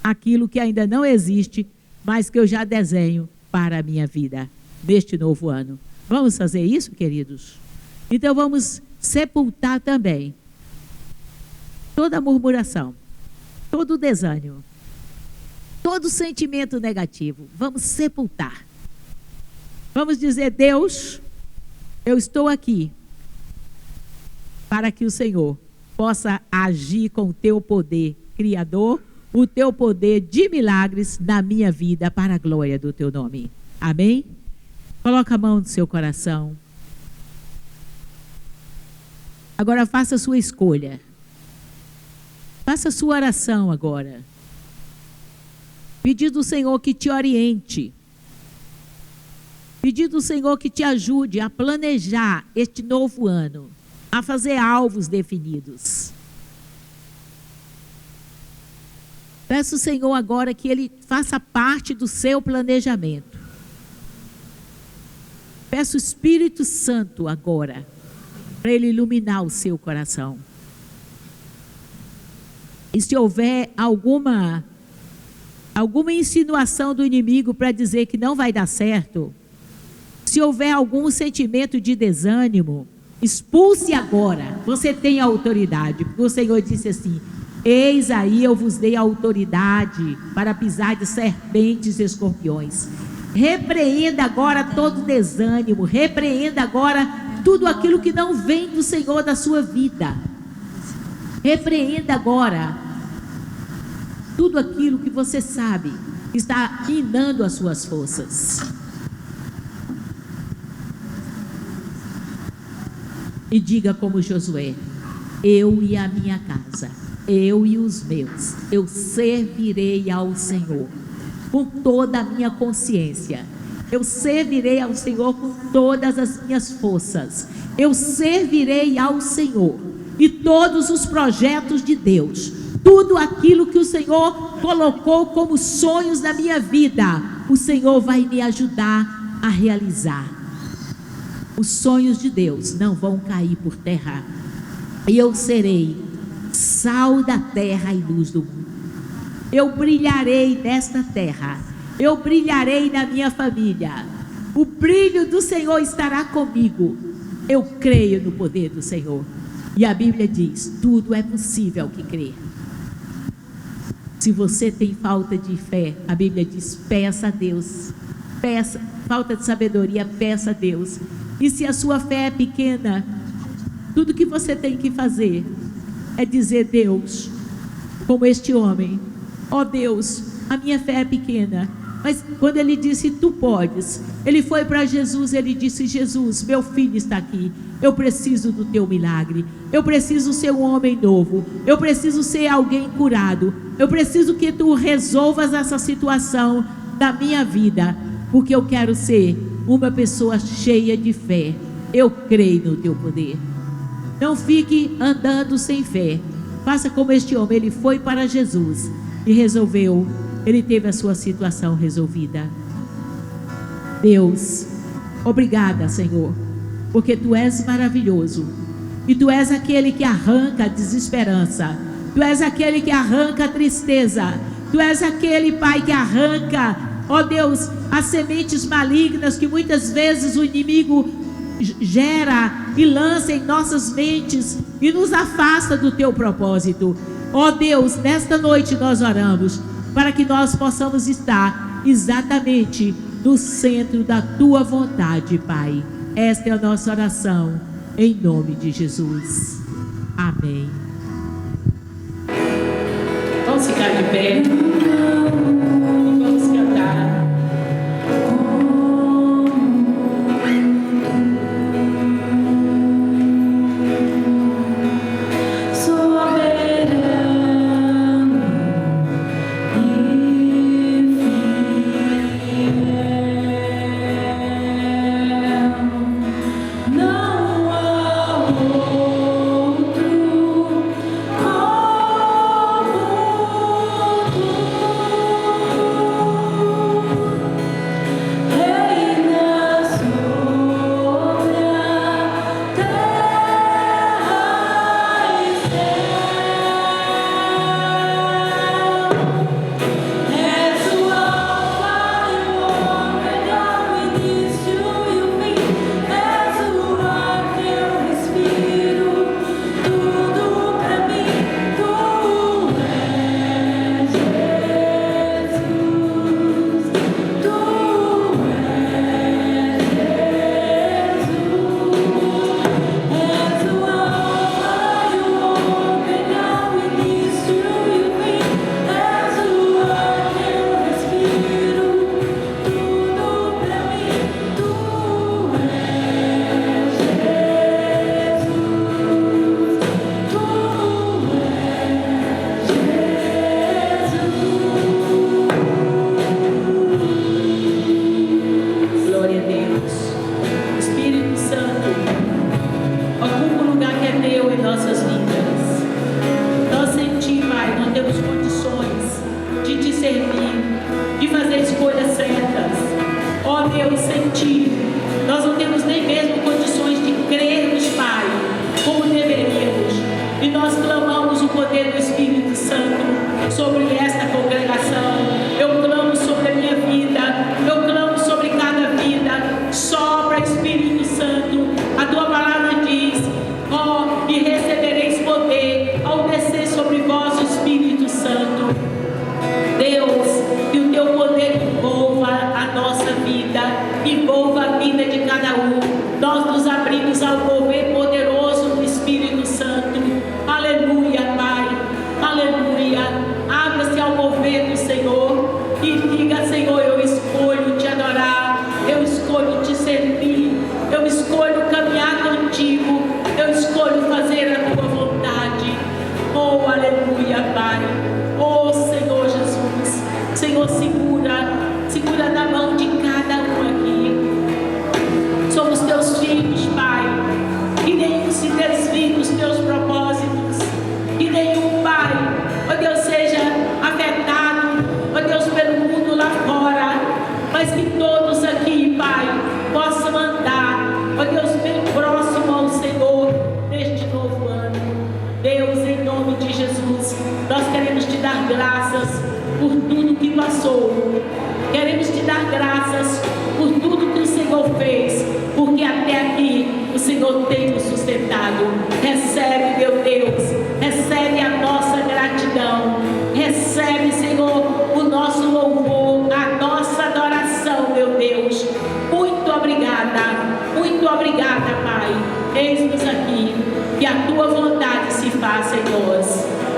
aquilo que ainda não existe, mas que eu já desenho para a minha vida, neste novo ano. Vamos fazer isso, queridos? Então vamos sepultar também toda murmuração, todo desânimo, todo sentimento negativo. Vamos sepultar. Vamos dizer, Deus, eu estou aqui para que o Senhor possa agir com o teu poder criador, o teu poder de milagres na minha vida para a glória do teu nome. Amém? Coloca a mão no seu coração. Agora faça a sua escolha. Faça a sua oração agora. Pedindo ao Senhor que te oriente. Pedindo ao Senhor que te ajude a planejar este novo ano, a fazer alvos definidos. Peço ao Senhor agora que Ele faça parte do seu planejamento. Peço o Espírito Santo agora, para Ele iluminar o seu coração. E se houver alguma insinuação do inimigo para dizer que não vai dar certo, se houver algum sentimento de desânimo, expulse agora. Você tem autoridade, porque o Senhor disse assim, eis aí eu vos dei autoridade para pisar de serpentes e escorpiões. Repreenda agora todo desânimo, repreenda agora tudo aquilo que não vem do Senhor da sua vida. Repreenda agora tudo aquilo que você sabe que está minando as suas forças. E diga como Josué, eu e a minha casa, eu e os meus, eu servirei ao Senhor com toda a minha consciência. Eu servirei ao Senhor com todas as minhas forças. Eu servirei ao Senhor e todos os projetos de Deus. Tudo aquilo que o Senhor colocou como sonhos na minha vida, o Senhor vai me ajudar a realizar. Os sonhos de Deus não vão cair por terra. E eu serei sal da terra e luz do mundo. Eu brilharei nesta terra. Eu brilharei na minha família. O brilho do Senhor estará comigo. Eu creio no poder do Senhor. E a Bíblia diz, tudo é possível que crê. Se você tem falta de fé, a Bíblia diz, peça a Deus. Peça, falta de sabedoria, peça a Deus. E se a sua fé é pequena, tudo que você tem que fazer é dizer, Deus, como este homem, ó Deus, a minha fé é pequena. Mas quando ele disse, tu podes, ele foi para Jesus, ele disse, Jesus, meu filho está aqui, eu preciso do teu milagre, eu preciso ser um homem novo, eu preciso ser alguém curado, eu preciso que tu resolvas essa situação da minha vida, porque eu quero ser uma pessoa cheia de fé. Eu creio no teu poder. Não fique andando sem fé. Faça como este homem, ele foi para Jesus e resolveu, ele teve a sua situação resolvida. Deus, obrigada, Senhor, porque Tu és maravilhoso. E Tu és aquele que arranca a desesperança. Tu és aquele que arranca a tristeza. Tu és aquele, Pai, que arranca, ó Deus, as sementes malignas que muitas vezes o inimigo gera e lança em nossas mentes e nos afasta do Teu propósito. Ó Deus, nesta noite nós oramos para que nós possamos estar exatamente no centro da Tua vontade, Pai. Esta é a nossa oração, em nome de Jesus. Amém. Vamos ficar de pé e vamos cantar.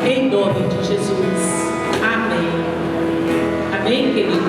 Em nome de Jesus. Amém. Amém, querido?